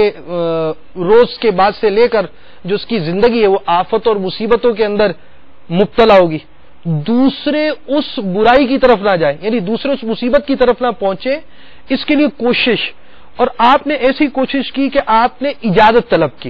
S3: روز کے بعد سے لے کر جو اس کی زندگی ہے وہ آفت اور مصیبتوں کے اندر مبتلا ہوگی. دوسرے اس برائی کی طرف نہ جائے، یعنی دوسرے اس مصیبت کی طرف نہ پہنچے، اس کے لیے کوشش. اور آپ نے ایسی کوشش کی کہ آپ نے اجازت طلب کی،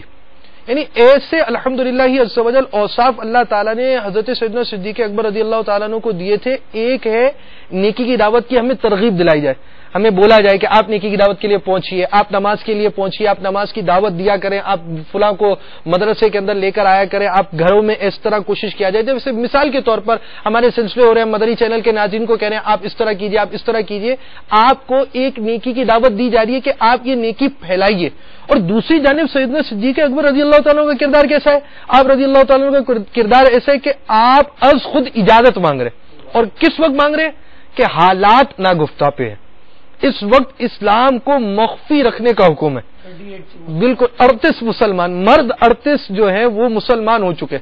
S3: یعنی ایسے الحمدللہ عز و جل اوصاف اللہ تعالیٰ نے حضرت سیدنا صدیق اکبر رضی اللہ تعالیٰ عنہ کو دیے تھے. ایک ہے نیکی کی دعوت کی ہمیں ترغیب دلائی جائے، ہمیں بولا جائے کہ آپ نیکی کی دعوت کے لیے پہنچیے، آپ نماز کے لیے پہنچیے، آپ نماز کی دعوت دیا کریں، آپ فلاں کو مدرسے کے اندر لے کر آیا کریں، آپ گھروں میں اس طرح کوشش کیا جائے. جیسے مثال کے طور پر ہمارے سلسلے ہو رہے ہیں، مدنی چینل کے ناظرین کو کہہ رہے ہیں آپ اس طرح کیجیے، آپ اس طرح کیجیے. آپ کو ایک نیکی کی دعوت دی جا رہی ہے کہ آپ یہ نیکی پھیلائیے. اور دوسری جانب سیدنا صدیق اکبر رضی اللہ تعالیٰ کا کردار کیسا ہے؟ آپ رضی اللہ تعالیٰ کا کردار ایسا ہے کہ آپ از خود اجازت مانگ رہے، اور کس وقت مانگ رہے کہ حالات ناگفتہ پہ ہے. اس وقت اسلام کو مخفی رکھنے کا حکم ہے. بالکل 38 مسلمان مرد 38 جو ہیں وہ مسلمان ہو چکے.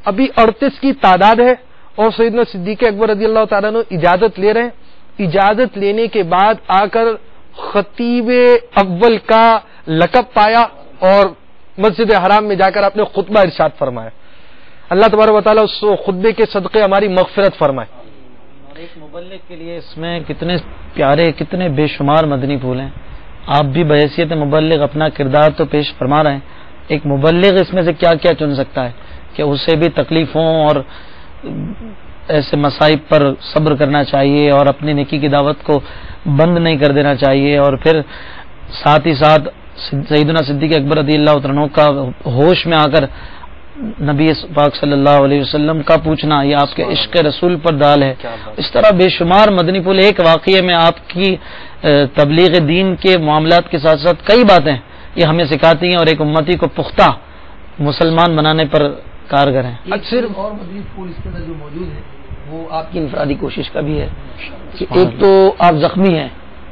S3: ابھی 38 کی تعداد ہے اور سیدنا صدیق اکبر رضی اللہ تعالیٰ عنہ اجازت لے رہے ہیں. اجازت لینے کے بعد آ کر خطیب اول کا لقب پایا اور مسجد حرام میں جا کر آپ نے خطبہ ارشاد فرمایا. اللہ تبارک و تعالیٰ اس خطبے کے صدقے ہماری مغفرت فرمائے.
S2: اور ایک مبلغ کے لیے اس میں کتنے پیارے کتنے بے شمار مدنی پھول ہیں. آپ بھی بحیثیت مبلغ اپنا کردار تو پیش فرما رہے ہیں. ایک مبلغ اس میں سے کیا کیا چن سکتا ہے کہ اسے بھی تکلیفوں اور ایسے مصائب پر صبر کرنا چاہیے اور اپنی نیکی کی دعوت کو بند نہیں کر دینا چاہیے, اور پھر ساتھ ہی ساتھ سیدنا صدیق اکبر رضی اللہ عنہ کا ہوش میں آ کر نبی پاک صلی اللہ علیہ وسلم کا پوچھنا, یہ آپ کے عشق رسول پر دال ہے. اس طرح بے شمار مدنی پھول. ایک واقعے میں آپ کی تبلیغ دین کے معاملات کے ساتھ ساتھ کئی باتیں یہ ہمیں سکھاتی ہیں اور ایک امتی کو پختہ مسلمان بنانے پر کارگر ہیں.
S5: اکثر اور مدنی پھول اس کے اندر جو موجود ہے وہ آپ کی انفرادی کوشش کا بھی ہے کہ ایک تو آپ زخمی ہیں,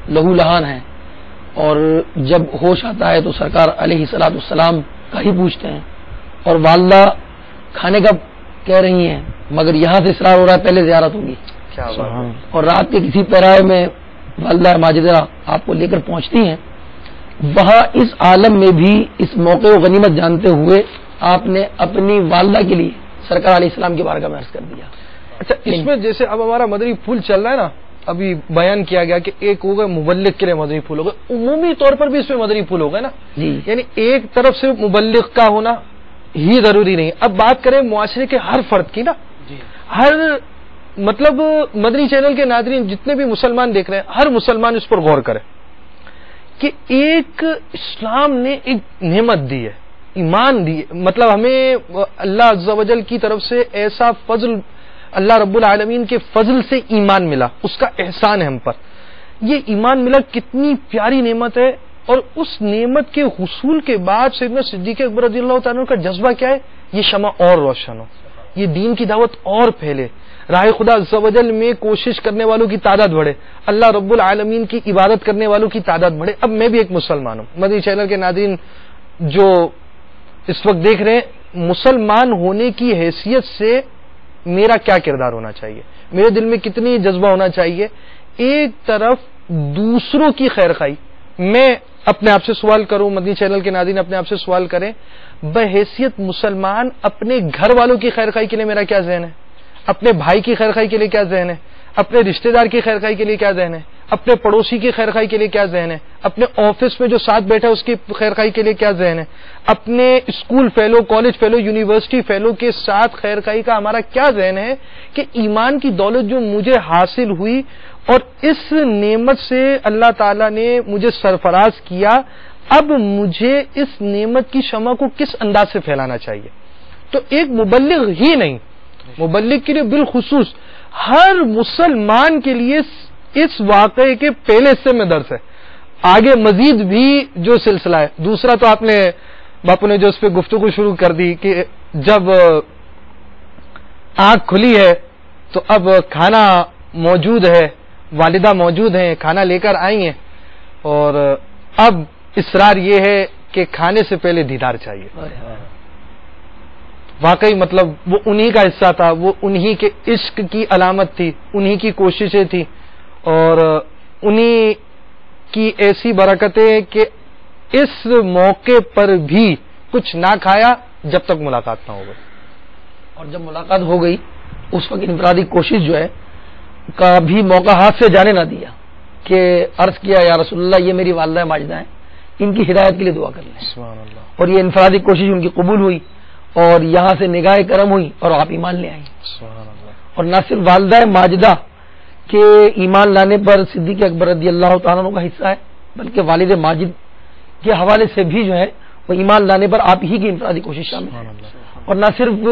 S5: لہو لہان ہیں, اور جب ہوش آتا ہے تو سرکار علیہ الصلوۃ والسلام کا ہی پوچھتے ہیں, اور والدہ کھانے کا کہہ رہی ہیں مگر یہاں سے اصرار ہو رہا ہے پہلے زیارت ہوگی, اور رات کے کسی پیرائے میں والدہ ماجدہ آپ کو لے کر پہنچتی ہیں. وہاں اس عالم میں بھی اس موقع کو غنیمت جانتے ہوئے آپ نے اپنی والدہ کے لیے سرکار علیہ السلام کے بارگاہ میں عرض کر دیا.
S3: اچھا, اس میں جیسے اب ہمارا مدنی پھول چل رہا ہے نا, ابھی بیان کیا گیا کہ ایک ہوگا مبلغ کے لیے مدنی پھول ہوگا, عمومی طور پر بھی اس میں مدنی پھول ہوگا نا
S5: جی,
S3: یعنی ایک طرف سے مبلغ کا ہونا ہی ضروری نہیں. اب بات کریں معاشرے کے ہر فرد کی نا, ہر مطلب مدنی چینل کے ناظرین جتنے بھی مسلمان دیکھ رہے ہیں, ہر مسلمان اس پر غور کرے کہ ایک اسلام نے ایک نعمت دی ہے, ایمان دی ہے. مطلب ہمیں اللہ عز و جل کی طرف سے ایسا فضل, اللہ رب العالمین کے فضل سے ایمان ملا, اس کا احسان ہے ہم پر. یہ ایمان ملا کتنی پیاری نعمت ہے, اور اس نعمت کے حصول کے بعد سیدنا صدیق اکبر رضی اللہ تعالیٰ کا جذبہ کیا ہے, یہ شمع اور روشن ہو, یہ دین کی دعوت اور پھیلے, راہ خدا عز و جل میں کوشش کرنے والوں کی تعداد بڑھے, اللہ رب العالمین کی عبادت کرنے والوں کی تعداد بڑھے. اب میں بھی ایک مسلمان ہوں, مدنی چینل کے ناظرین جو اس وقت دیکھ رہے ہیں, مسلمان ہونے کی حیثیت سے میرا کیا کردار ہونا چاہیے, میرے دل میں کتنی جذبہ ہونا چاہیے. ایک طرف دوسروں کی خیر خواہی, میں اپنے آپ سے سوال کروں, مدنی چینل کے ناظرین اپنے آپ سے سوال کریں, بحیثیت مسلمان اپنے گھر والوں کی خیر خواہی کے لیے میرا کیا ذہن ہے, اپنے بھائی کی خیر خواہی کے لیے کیا ذہن ہے, اپنے رشتہ دار کی خیر خواہی کے لیے کیا ذہن ہے, اپنے پڑوسی کی خیر خواہی کے لیے کیا ذہن ہے, اپنے آفس میں جو ساتھ بیٹھا ہے اس کی خیر خواہی کے لیے کیا ذہن ہے, اپنے school fellow, college fellow, university fellow کے ساتھ خیر خواہی کا ہمارا کیا ذہن ہے کہ ایمان کی دولت جو مجھے حاصل ہوئی اور اس نعمت سے اللہ تعالیٰ نے مجھے سرفراز کیا, اب مجھے اس نعمت کی شمع کو کس انداز سے پھیلانا چاہیے. تو ایک مبلغ ہی نہیں, مبلغ کے لیے بالخصوص ہر مسلمان کے لیے اس واقعے کے پہلے حصے میں درس ہے, آگے مزید بھی جو سلسلہ ہے. دوسرا تو آپ نے باپو نے جو اس پہ گفتگو شروع کر دی کہ جب آنکھ کھلی ہے تو اب کھانا موجود ہے, والدہ موجود ہیں, کھانا لے کر آئی ہیں, اور اب اصرار یہ ہے کہ کھانے سے پہلے دیدار چاہیے. واقعی مطلب وہ انہی کا حصہ تھا, وہ انہی کے عشق کی علامت تھی, انہی کی کوششیں تھی, اور انہی کی ایسی برکتیں کہ اس موقع پر بھی کچھ نہ کھایا جب تک ملاقات نہ ہو گئی.
S5: اور جب ملاقات ہو گئی اس وقت انفرادی کوشش جو ہے کا بھی موقع ہاتھ سے جانے نہ دیا کہ عرض کیا یا رسول اللہ یہ میری والدہ ماجدہ ہیں, ان کی ہدایت کے لیے دعا کر لیں.
S3: سبحان اللہ.
S5: اور یہ انفرادی کوشش ان کی قبول ہوئی اور یہاں سے نگاہ کرم ہوئی اور آپ ایمان لے آئیں.
S3: سبحان اللہ.
S5: اور نہ صرف والدہ ماجدہ کے ایمان لانے پر صدیق اکبر رضی اللہ تعالیٰ عنہ کا حصہ ہے, بلکہ والد ماجد کے حوالے سے بھی جو ہے وہ ایمان لانے پر آپ ہی کی انفرادی کوشش شامل ہے. اور نہ صرف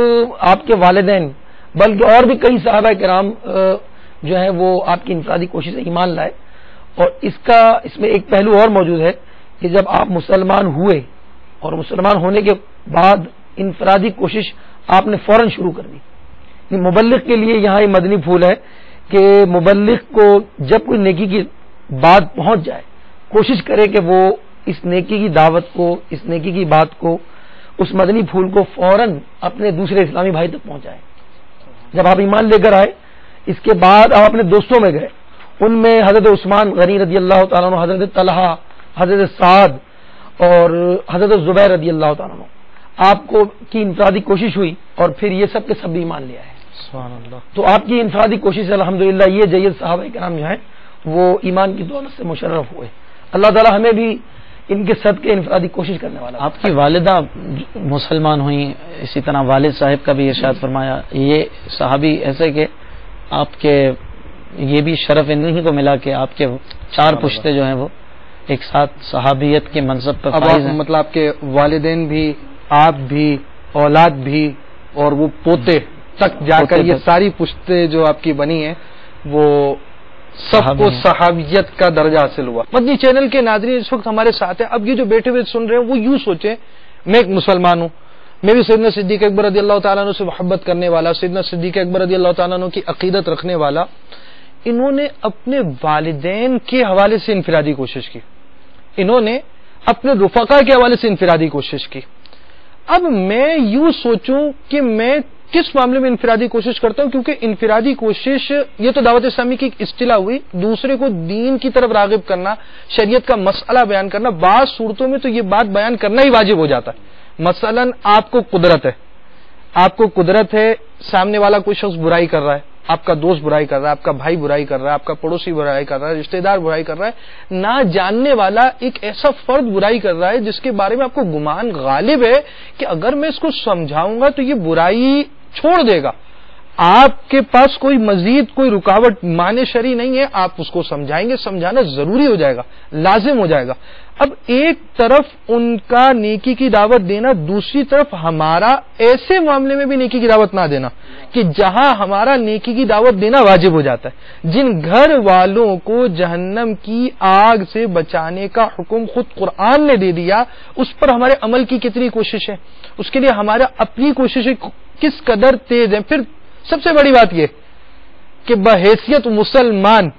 S5: آپ کے والدین بلکہ اور بھی کئی صحابہ کرام جو ہیں وہ آپ کی انفرادی کوشش سے ایمان لائے. اور اس میں ایک پہلو اور موجود ہے کہ جب آپ مسلمان ہوئے اور مسلمان ہونے کے بعد انفرادی کوشش آپ نے فوراً شروع کر دی. مبلغ کے لیے یہاں یہ مدنی پھول ہے کہ مبلغ کو جب کوئی نیکی کی بات پہنچ جائے کوشش کرے کہ وہ اس نیکی کی دعوت کو, اس نیکی کی بات کو
S3: اس مدنی پھول کو فوراً اپنے دوسرے اسلامی بھائی تک پہنچائیں. جب آپ ایمان لے کر آئے اس کے بعد آپ اپنے دوستوں میں گئے, ان میں حضرت عثمان غنی رضی اللہ تعالیٰ عنہ, حضرت طلحہ, حضرت سعد اور حضرت زبیر رضی اللہ تعالیٰ عنہ, آپ کو کی انفرادی کوشش ہوئی اور پھر یہ سب کے سب بھی ایمان لے آئے.
S2: سبحان اللہ.
S3: تو آپ کی انفرادی کوشش الحمدللہ یہ جید صحابہ کرام جو ہیں وہ ایمان کی دولت سے مشرف ہوئے. اللہ تعالیٰ ہمیں بھی ان کے صدقے انفرادی کوشش کرنے والا.
S2: آپ کی والدہ مسلمان ہوئیں, اسی طرح والد صاحب کا بھی ارشاد فرمایا. یہ صحابی ایسے کہ آپ کے یہ بھی شرف انہیں کو ملا کہ آپ کے 4 پشتے جو ہیں وہ ایک ساتھ صحابیت کے منصب پر فائز ہیں.
S3: مطلب آپ کے والدین بھی, آپ بھی, اولاد بھی اور وہ پوتے تک جا کر یہ ساری پشتے جو آپ کی بنی ہیں وہ سب کو صحابیت کا درجہ حاصل ہوا. مدنی چینل کے ناظرین اس وقت ہمارے ساتھ ہیں. اب یہ جو بیٹھے ہوئے سن رہے ہیں وہ یوں سوچیں میں ایک مسلمان ہوں, میں بھی سیدنا صدیق اکبر رضی اللہ تعالیٰ عنہ سے محبت کرنے والا, سیدنا صدیق اکبر رضی اللہ تعالیٰ عنہ کی عقیدت رکھنے والا. انہوں نے اپنے والدین کے حوالے سے انفرادی کوشش کی, انہوں نے اپنے رفقا کے حوالے سے انفرادی کوشش کی. اب میں یوں سوچوں کہ میں کس معاملے میں انفرادی کوشش کرتا ہوں, کیونکہ انفرادی کوشش یہ تو دعوت اسلامی کی ایک اصطلاح ہوئی, دوسرے کو دین کی طرف راغب کرنا, شریعت کا مسئلہ بیان کرنا. بعض صورتوں میں تو یہ بات بیان کرنا ہی واجب ہو جاتا ہے. مثلا آپ کو قدرت ہے, سامنے والا کوئی شخص برائی کر رہا ہے, آپ کا دوست برائی کر رہا ہے, آپ کا بھائی برائی کر رہا ہے, آپ کا پڑوسی برائی کر رہا ہے, رشتہ دار برائی کر رہا ہے, نہ جاننے والا ایک ایسا فرد برائی کر رہا ہے جس کے بارے میں آپ کو گمان غالب ہے کہ اگر میں اس کو سمجھاؤں گا تو یہ برائی چھوڑ دے گا. آپ کے پاس کوئی مزید کوئی رکاوٹ معنی شرعی نہیں ہے, آپ اس کو سمجھائیں گے, سمجھانا ضروری ہو جائے گا, لازم ہو جائے گا. اب ایک طرف ان کا نیکی کی دعوت دینا, دوسری طرف ہمارا ایسے معاملے میں بھی نیکی کی دعوت نہ دینا کہ جہاں ہمارا نیکی کی دعوت دینا واجب ہو جاتا ہے. جن گھر والوں کو جہنم کی آگ سے بچانے کا حکم خود قرآن نے دے دیا, اس پر ہمارے عمل کی کتنی کوشش ہے, اس کے لیے ہمارا اپنی کوششیں کس قدر تیز ہیں. پھر سب سے بڑی بات یہ کہ بحیثیت مسلمان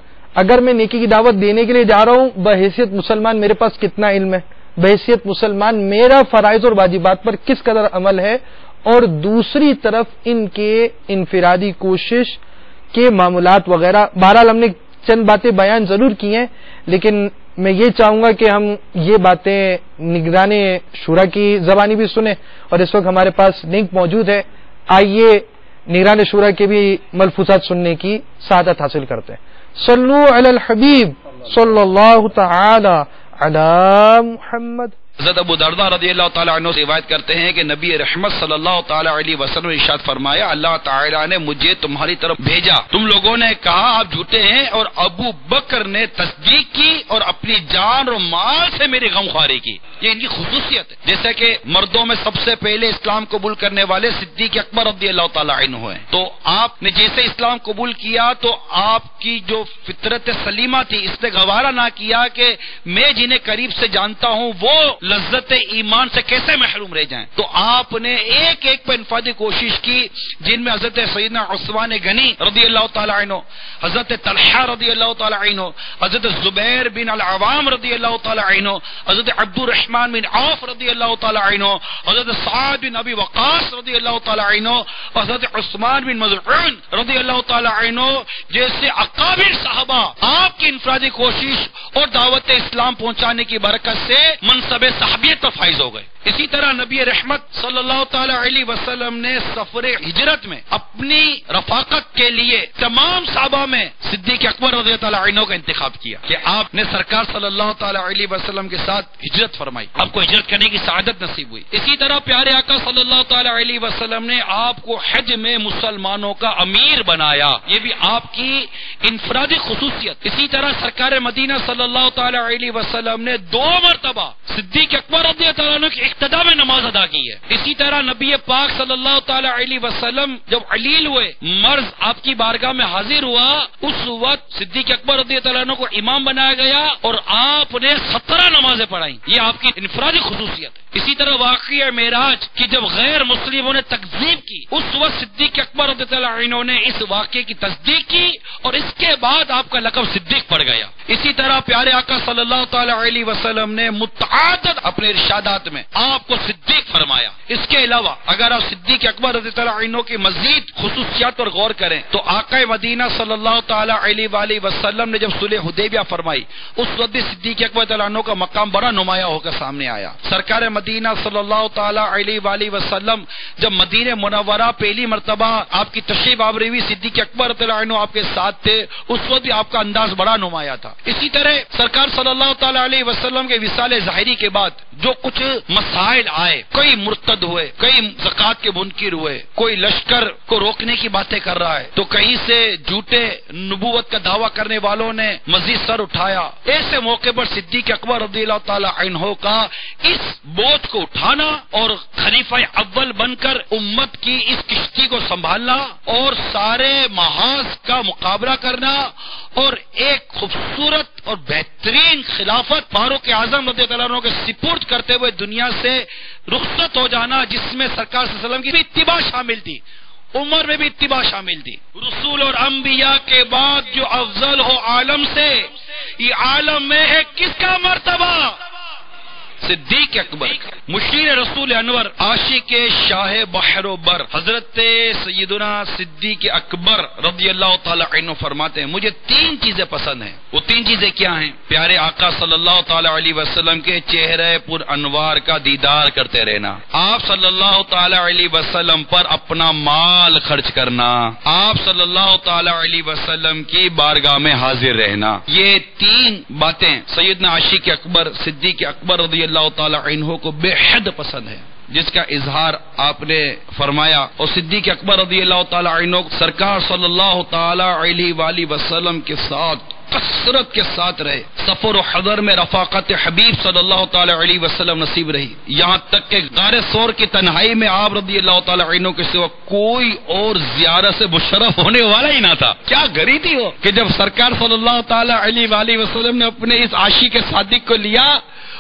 S3: اگر میں نیکی کی دعوت دینے کے لیے جا رہا ہوں, بحیثیت مسلمان میرے پاس کتنا علم ہے, بحیثیت مسلمان میرا فرائض اور واجبات پر کس قدر عمل ہے, اور دوسری طرف ان کے انفرادی کوشش کے معاملات وغیرہ. بہرحال ہم نے چند باتیں بیان ضرور کی ہیں, لیکن میں یہ چاہوں گا کہ ہم یہ باتیں نگران شورا کی زبانی بھی سنیں, اور اس وقت ہمارے پاس لنک موجود ہے. آئیے نگران شورا کے بھی ملفوظات سننے کی سعادت حاصل کرتے ہیں. صلو علی الحبیب صلی اللہ تعالی علی محمد.
S4: حضرت ابو درداء رضی اللہ تعالیٰ عنہ سے روایت کرتے ہیں کہ نبی رحمت صلی اللہ تعالیٰ علیہ وسلم نے ارشاد فرمایا, اللہ تعالیٰ نے مجھے تمہاری طرف بھیجا, تم لوگوں نے کہا آپ جھوٹے ہیں, اور ابو بکر نے تصدیق کی اور اپنی جان اور مال سے میری غمخواری کی. یہ ان کی خصوصیت ہے. جیسے کہ مردوں میں سب سے پہلے اسلام قبول کرنے والے صدیق اکبر رضی اللہ تعالیٰ عنہ ہیں, تو آپ نے جیسے اسلام قبول کیا تو آپ کی جو فطرت سلیمہ تھی اس نے گوارا نہ کیا کہ میں جنہیں قریب سے جانتا ہوں وہ لذت ایمان سے کیسے محروم رہ جائیں. تو آپ نے ایک ایک پہ انفرادی کوشش کی, جن میں حضرت سیدنا عثمان غنی رضی اللہ تعالیٰ عنہ, حضرت طلحہ رضی اللہ تعالیٰ عنہ, حضرت زبیر بن العوام رضی اللہ تعالیٰ عنہ, حضرت عبد الرحمن بن عوف رضی اللہ تعالیٰ عنہ, حضرت سعد بن ابی وقاص رضی اللہ تعالیٰ عنہ, حضرت عثمان بن مظعون رضی اللہ تعالیٰ عنہ جیسے اکابر صحابہ آپ کی انفرادی کوشش اور دعوت اسلام پہنچانے کی برکت سے منصب صحابیت پر فائز ہو گئے. اسی طرح نبی رحمت صلی اللہ تعالی علیہ وسلم نے سفر ہجرت میں اپنی رفاقت کے لیے تمام صحابہ میں صدیق اکبر رضی اللہ عنہ کا انتخاب کیا کہ آپ نے سرکار صلی اللہ تعالی علیہ وسلم کے ساتھ ہجرت فرمائی, آپ کو ہجرت کرنے کی سعادت نصیب ہوئی. اسی طرح پیارے آقا صلی اللہ تعالی علیہ وسلم نے آپ کو حج میں مسلمانوں کا امیر بنایا, یہ بھی آپ کی انفرادی خصوصیت. اسی طرح سرکار مدینہ صلی اللہ تعالی علیہ وسلم نے 2 مرتبہ صدیق اکبر رضی اللہ عنہ کی اقتدا میں نماز ادا کی ہے. اسی طرح نبی پاک صلی اللہ تعالی علیہ وسلم جب علیل ہوئے, مرض آپ کی بارگاہ میں حاضر ہوا, اس وقت صدیق اکبر رضی اللہ عنہ کو امام بنایا گیا اور آپ نے 17 نمازیں پڑھائیں. یہ آپ کی انفرادی خصوصیت ہے. اسی طرح واقعہ معراج کی جب غیر مسلموں نے تکذیب کی, اس وقت صدیق اکبر رضی اللہ عنہ نے اس واقعے کی تصدیق کی اور اس کے بعد آپ کا لقب صدیق پڑ گیا. اسی طرح پیارے آقا صلی اللہ تعالی علیہ وسلم نے متعدد
S6: مقصد اپنے ارشادات میں آپ کو صدیق فرمایا. اس کے علاوہ اگر آپ صدیق اکبر رضی اللہ عنہ کی مزید خصوصیات پر غور کریں تو آقا مدینہ صلی اللہ تعالی علیہ وآلہ وسلم نے جب صلح حدیبیہ فرمائی اس وقت صدیق اکبر رضی اللہ عنہ کا مقام بڑا نمایاں ہو کر سامنے آیا. سرکار مدینہ صلی اللہ تعالی علیہ وآلہ وسلم جب مدینہ منورہ پہلی مرتبہ آپ کی تشریف آوری ہوئی صدیق اکبر رضی اللہ عنہ آپ کے ساتھ تھے, اس وقت بھی آپ کا انداز بڑا نمایاں تھا. اسی طرح سرکار صلی اللہ تعالی علیہ وسلم کے وصال ظاہری کے بعد جو کچھ مسائل آئے, کوئی مرتد ہوئے, کئی زکات کے منکر ہوئے, کوئی لشکر کو روکنے کی باتیں کر رہا ہے, تو کہیں سے جھوٹے نبوت کا دعویٰ کرنے والوں نے مزید سر اٹھایا. ایسے موقع پر صدیق اکبر رضی اللہ تعالی عنہ کا اس بوجھ کو اٹھانا اور خلیفہ اول بن کر امت کی اس کشتی کو سنبھالنا اور سارے محاذ کا مقابلہ کرنا اور ایک خوبصورت اور بہترین خلافت فاروق اعظم رضی اللہ عنہ کے سپرد کرتے ہوئے دنیا سے رخصت ہو جانا, جس میں سرکار صلی اللہ علیہ وسلم کی بھی اتباع شامل تھی, عمر میں بھی اتباع شامل تھی. رسول اور انبیاء کے بعد جو افضل ہو عالم سے, یہ عالم میں ہے کس کا مرتبہ؟ صدیق اکبر کا. مشیر رسول انور عاشق شاہ بحر و بر حضرت سیدنا صدیق اکبر رضی اللہ تعالی عنہ فرماتے ہیں مجھے 3 چیزیں پسند ہیں. وہ 3 چیزیں کیا ہیں؟ پیارے آقا صلی اللہ تعالی علیہ وسلم کے چہرے پر انوار کا دیدار کرتے رہنا, آپ صلی اللہ تعالی علیہ وسلم پر اپنا مال خرچ کرنا, آپ صلی اللہ تعالی علیہ وسلم کی بارگاہ میں حاضر رہنا. یہ 3 باتیں سیدنا عاشق اکبر صدیق اکبر رضی اللہ تعالی عنہ کو بے حد پسند ہے, جس کا اظہار آپ نے فرمایا. اور صدیق اکبر رضی اللہ تعالی عنہ سرکار صلی اللہ تعالی علیہ وآلہ وسلم کے ساتھ کثرت کے ساتھ رہے. سفر و حضر میں رفاقت حبیب صلی اللہ تعالی علیہ وسلم نصیب رہی, یہاں تک کہ غار ثور کی تنہائی میں آپ رضی اللہ تعالی عنہ کے سوا کوئی اور زیارت سے مشرف ہونے والا ہی نہ تھا. کیا گری تھی وہ کہ جب سرکار صلی اللہ تعالی علیہ وآلہ وسلم نے اپنے اس عاشق صادق کو لیا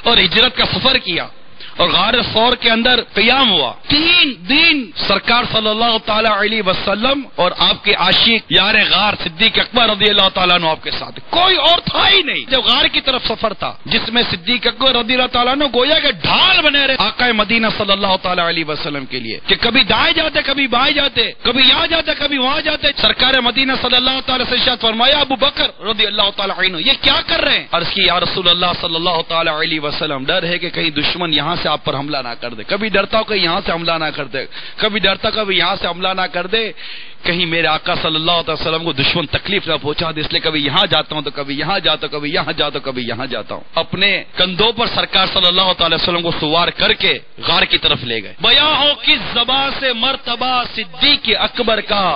S6: اور ہجرت کا سفر کیا اور غار ثور کے اندر قیام ہوا, 3 دن سرکار صلی اللہ تعالی علیہ وسلم اور آپ کے عاشق یار غار صدیق اکبر رضی اللہ تعالیٰ عنہ آپ کے ساتھ, کوئی اور تھا ہی نہیں. جب غار کی طرف سفر تھا جس میں صدیق اکبر رضی اللہ تعالیٰ عنہ گویا کہ ڈھال بنے رہے آقا مدینہ صلی اللہ تعالی علیہ وسلم کے لیے, کہ کبھی دائیں جاتے, کبھی بائیں جاتے, کبھی یہاں جاتے, کبھی وہاں جاتے. سرکار مدینہ صلی اللہ تعالی سے ارشاد فرمایا ابو بکر رضی اللہ تعالی عنہ یہ کیا کر رہے ہیں؟ عرض کی یا رسول اللہ صلی اللہ تعالی علیہ وسلم ڈر ہے کہ کہیں دشمن یہاں سے آپ پر حملہ نہ کر دے, کبھی ڈرتا ہوں کہ یہاں سے حملہ نہ کر دے, کبھی ڈرتا کبھی یہاں سے حملہ نہ کر دے, کہیں میرے آقا صلی اللہ علیہ وسلم کو دشمن تکلیف نہ پہنچا دے, اس لیے کبھی یہاں جاتا ہوں تو کبھی یہاں جاتا ہوں, کبھی یہاں جاتا ہوں, کبھی یہاں جاتا ہوں. اپنے کندھوں پر سرکار صلی اللہ تعالی وسلم کو سوار کر کے غار کی طرف لے گئے. بیاں ہو کس زبان سے مرتبہ صدیق اکبر کا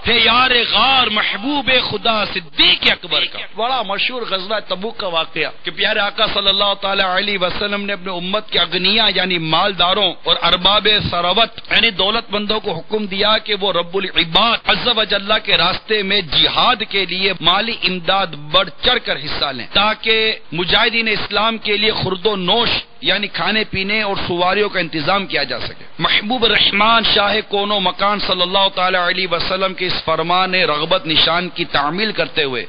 S6: ہے یار غار محبوب خدا صدیق اکبر کا. بڑا مشہور غزوہ تبوک کا واقعہ کہ پیارے آقا صلی اللہ تعالی علیہ وسلم نے اپنے امت کے اغنیاء یعنی مالداروں اور ارباب ثروت یعنی دولت مندوں کو حکم دیا کہ وہ رب العباد عز و جل کے راستے میں جہاد کے لیے مالی امداد بڑھ چڑھ کر حصہ لیں تاکہ مجاہدین اسلام کے لیے خورد و نوش یعنی کھانے پینے اور سواریوں کا انتظام کیا جا سکے. محبوب رحمان شاہ کون و مکان صلی اللہ تعالی علیہ وسلم کے اس فرمان رغبت نشان کی تعمیل کرتے ہوئے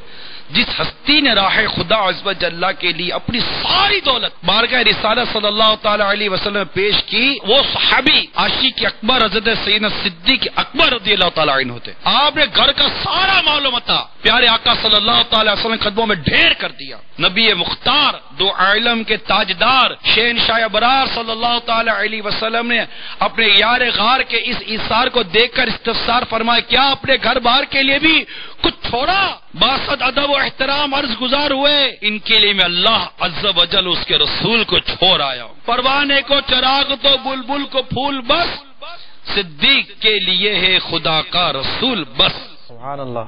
S6: جس ہستی نے راہ خدا عز و جل کے لیے اپنی ساری دولت بارگاہ رسالت صلی اللہ تعالی علیہ وسلم میں پیش کی, وہ صحابی عاشق اکبر حضرت سیدنا صدیق اکبر رضی اللہ تعالی عنہ ہوتے. آپ نے گھر کا سارا مال و متاع پیارے آقا صلی اللہ تعالی وسلم قدموں میں ڈھیر کر دیا. نبی مختار دو عالم کے تاجدار شہنشاہ ابرار صلی اللہ تعالی علیہ وسلم نے اپنے یار غار کے اس ایثار کو دیکھ کر استفسار فرمایا کیا اپنے گھر بار کے لیے بھی کچھ چھوڑا؟ باسط ادب و احترام عرض گزار ہوئے ان کے لیے میں اللہ عز و جل اس کے رسول کو چھوڑ آیا ہوں. پروانے کو چراغ تو بلبل کو پھول بس, صدیق کے لیے ہے خدا کا رسول بس.
S3: سبحان اللہ.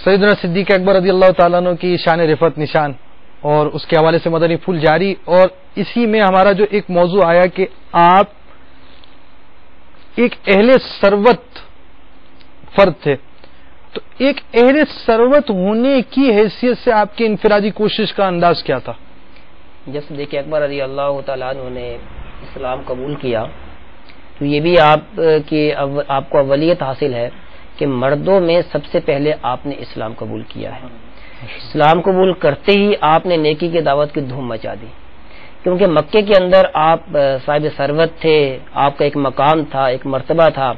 S3: سیدنا صدیق اکبر رضی اللہ تعالیٰ عنہ کی شان رفعت نشان اور اس کے حوالے سے مدنی پھول جاری, اور اسی میں ہمارا جو ایک موضوع آیا کہ آپ ایک اہل ثروت فرد تھے, تو ایک اہل ثروت ہونے کی حیثیت سے آپ کی انفرادی کوشش کا انداز کیا تھا؟
S5: جب صدیق اکبر رضی اللہ تعالیٰ عنہ نے اسلام قبول کیا تو یہ بھی آپ کو اولیت حاصل ہے کہ مردوں میں سب سے پہلے آپ نے اسلام قبول کیا ہے. اسلام قبول کرتے ہی آپ نے نیکی کی دعوت کی دھوم مچا دی. کیونکہ مکے کے اندر آپ صاحب ثروت تھے، آپ کا ایک مقام تھا، ایک مرتبہ تھا،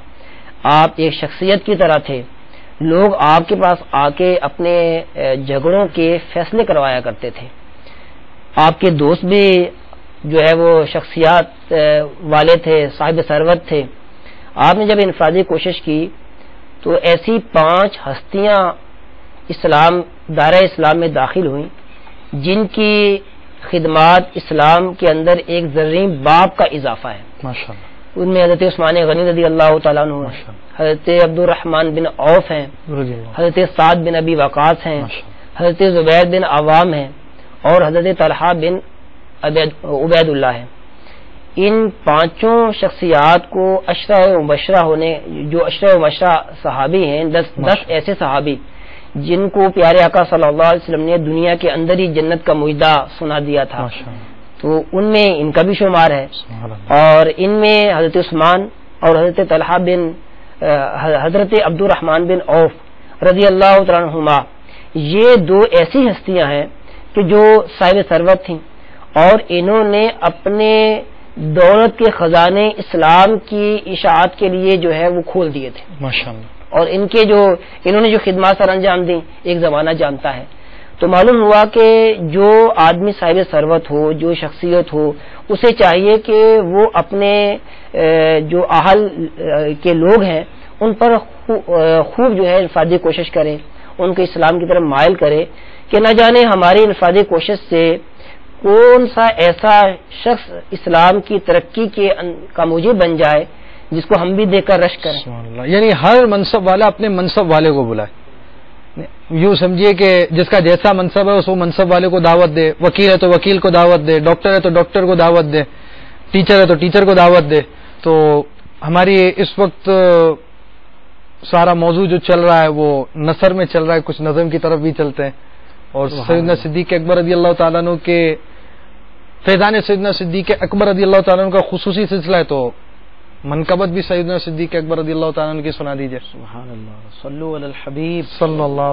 S5: آپ ایک شخصیت کی طرح تھے. لوگ آپ کے پاس آ کے اپنے جھگڑوں کے فیصلے کروایا کرتے تھے. آپ کے دوست بھی جو ہے وہ شخصیات والے تھے، صاحب ثروت تھے. آپ نے جب انفرادی کوشش کی تو ایسی 5 ہستیاں دائرہ اسلام میں داخل ہوئیں جن کی خدمات اسلام کے اندر ایک زرعی باب کا اضافہ ہے.
S3: ماشاءاللہ.
S5: ان میں حضرت عثمان غنی رضی اللہ تعالیٰ عنہ ہیں، حضرت عبد الرحمن بن عوف ہیں، حضرت سعد بن ابی وقاص ہیں، حضرت زبیر بن عوام ہیں اور حضرت طلحہ بن عبید اللہ ہیں. ان 5 شخصیات کو اشرہ مبشرہ جو اشرہ مبشرہ صحابی ہیں، 10 ایسے صحابی جن کو پیارے آقا صلی اللہ علیہ وسلم نے دنیا کے اندر ہی جنت کا معاہدہ سنا دیا تھا، تو ان میں ان کا بھی شمار ہے. اور ان میں حضرت عثمان اور حضرت طلحہ بن حضرت عبد الرحمن بن عوف رضی اللہ تعالیٰ عنہما، یہ 2 ایسی ہستیاں ہیں کہ جو صاحب ثروت تھیں اور انہوں نے اپنے دولت کے خزانے اسلام کی اشاعت کے لیے جو ہے وہ کھول دیے تھے.
S3: ماشاءاللہ.
S5: اور انہوں نے جو خدمات سر انجام دی ایک زمانہ جانتا ہے. تو معلوم ہوا کہ جو آدمی صاحب ثروت ہو، جو شخصیت ہو، اسے چاہیے کہ وہ اپنے جو اہل کے لوگ ہیں ان پر خوب جو ہے انفرادی کوشش کرے، ان کو اسلام کی طرف مائل کرے کہ نہ جانے ہماری انفرادی کوشش سے کون سا ایسا شخص اسلام کی ترقی کا موجب بن جائے جس کو ہم بھی دیکھ کر رشک کریں.
S3: یعنی ہر منصب والا اپنے منصب والے کو بلائے. یوں سمجھیے کہ جس کا جیسا منصب ہے اس کو منصب والے کو دعوت دے، وکیل ہے تو وکیل کو دعوت دے، ڈاکٹر ہے تو ڈاکٹر کو دعوت دے، ٹیچر ہے تو ٹیچر کو دعوت دے. تو ہماری اس وقت سارا موضوع جو چل رہا ہے وہ نثر میں چل رہا ہے، کچھ نظم کی طرف بھی چلتے ہیں. اور سیدنا صدیق اکبر رضی اللہ تعالیٰ عنہ کے فیضان سیدنا صدیق اکبر رضی اللہ تعالیٰ عنہ کا خصوصی سلسلہ ہے، تو منقبت بھی سیدنا صدیق اکبر رضی اللہ تعالیٰ عنہ کی سنا دیجیے.
S2: سبحان اللہ. صلو علی الحبیب
S3: صلی اللہ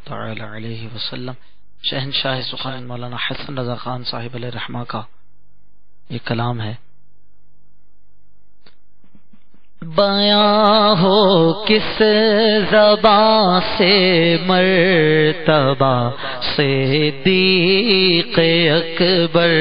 S2: تعالی علیہ وسلم. شہنشاہ سخن مولانا حسن رضا خان صاحب علیہ رحمہ کا یہ کلام ہے. بیاں ہو کس زبان سے مرتبہ صدیق اکبر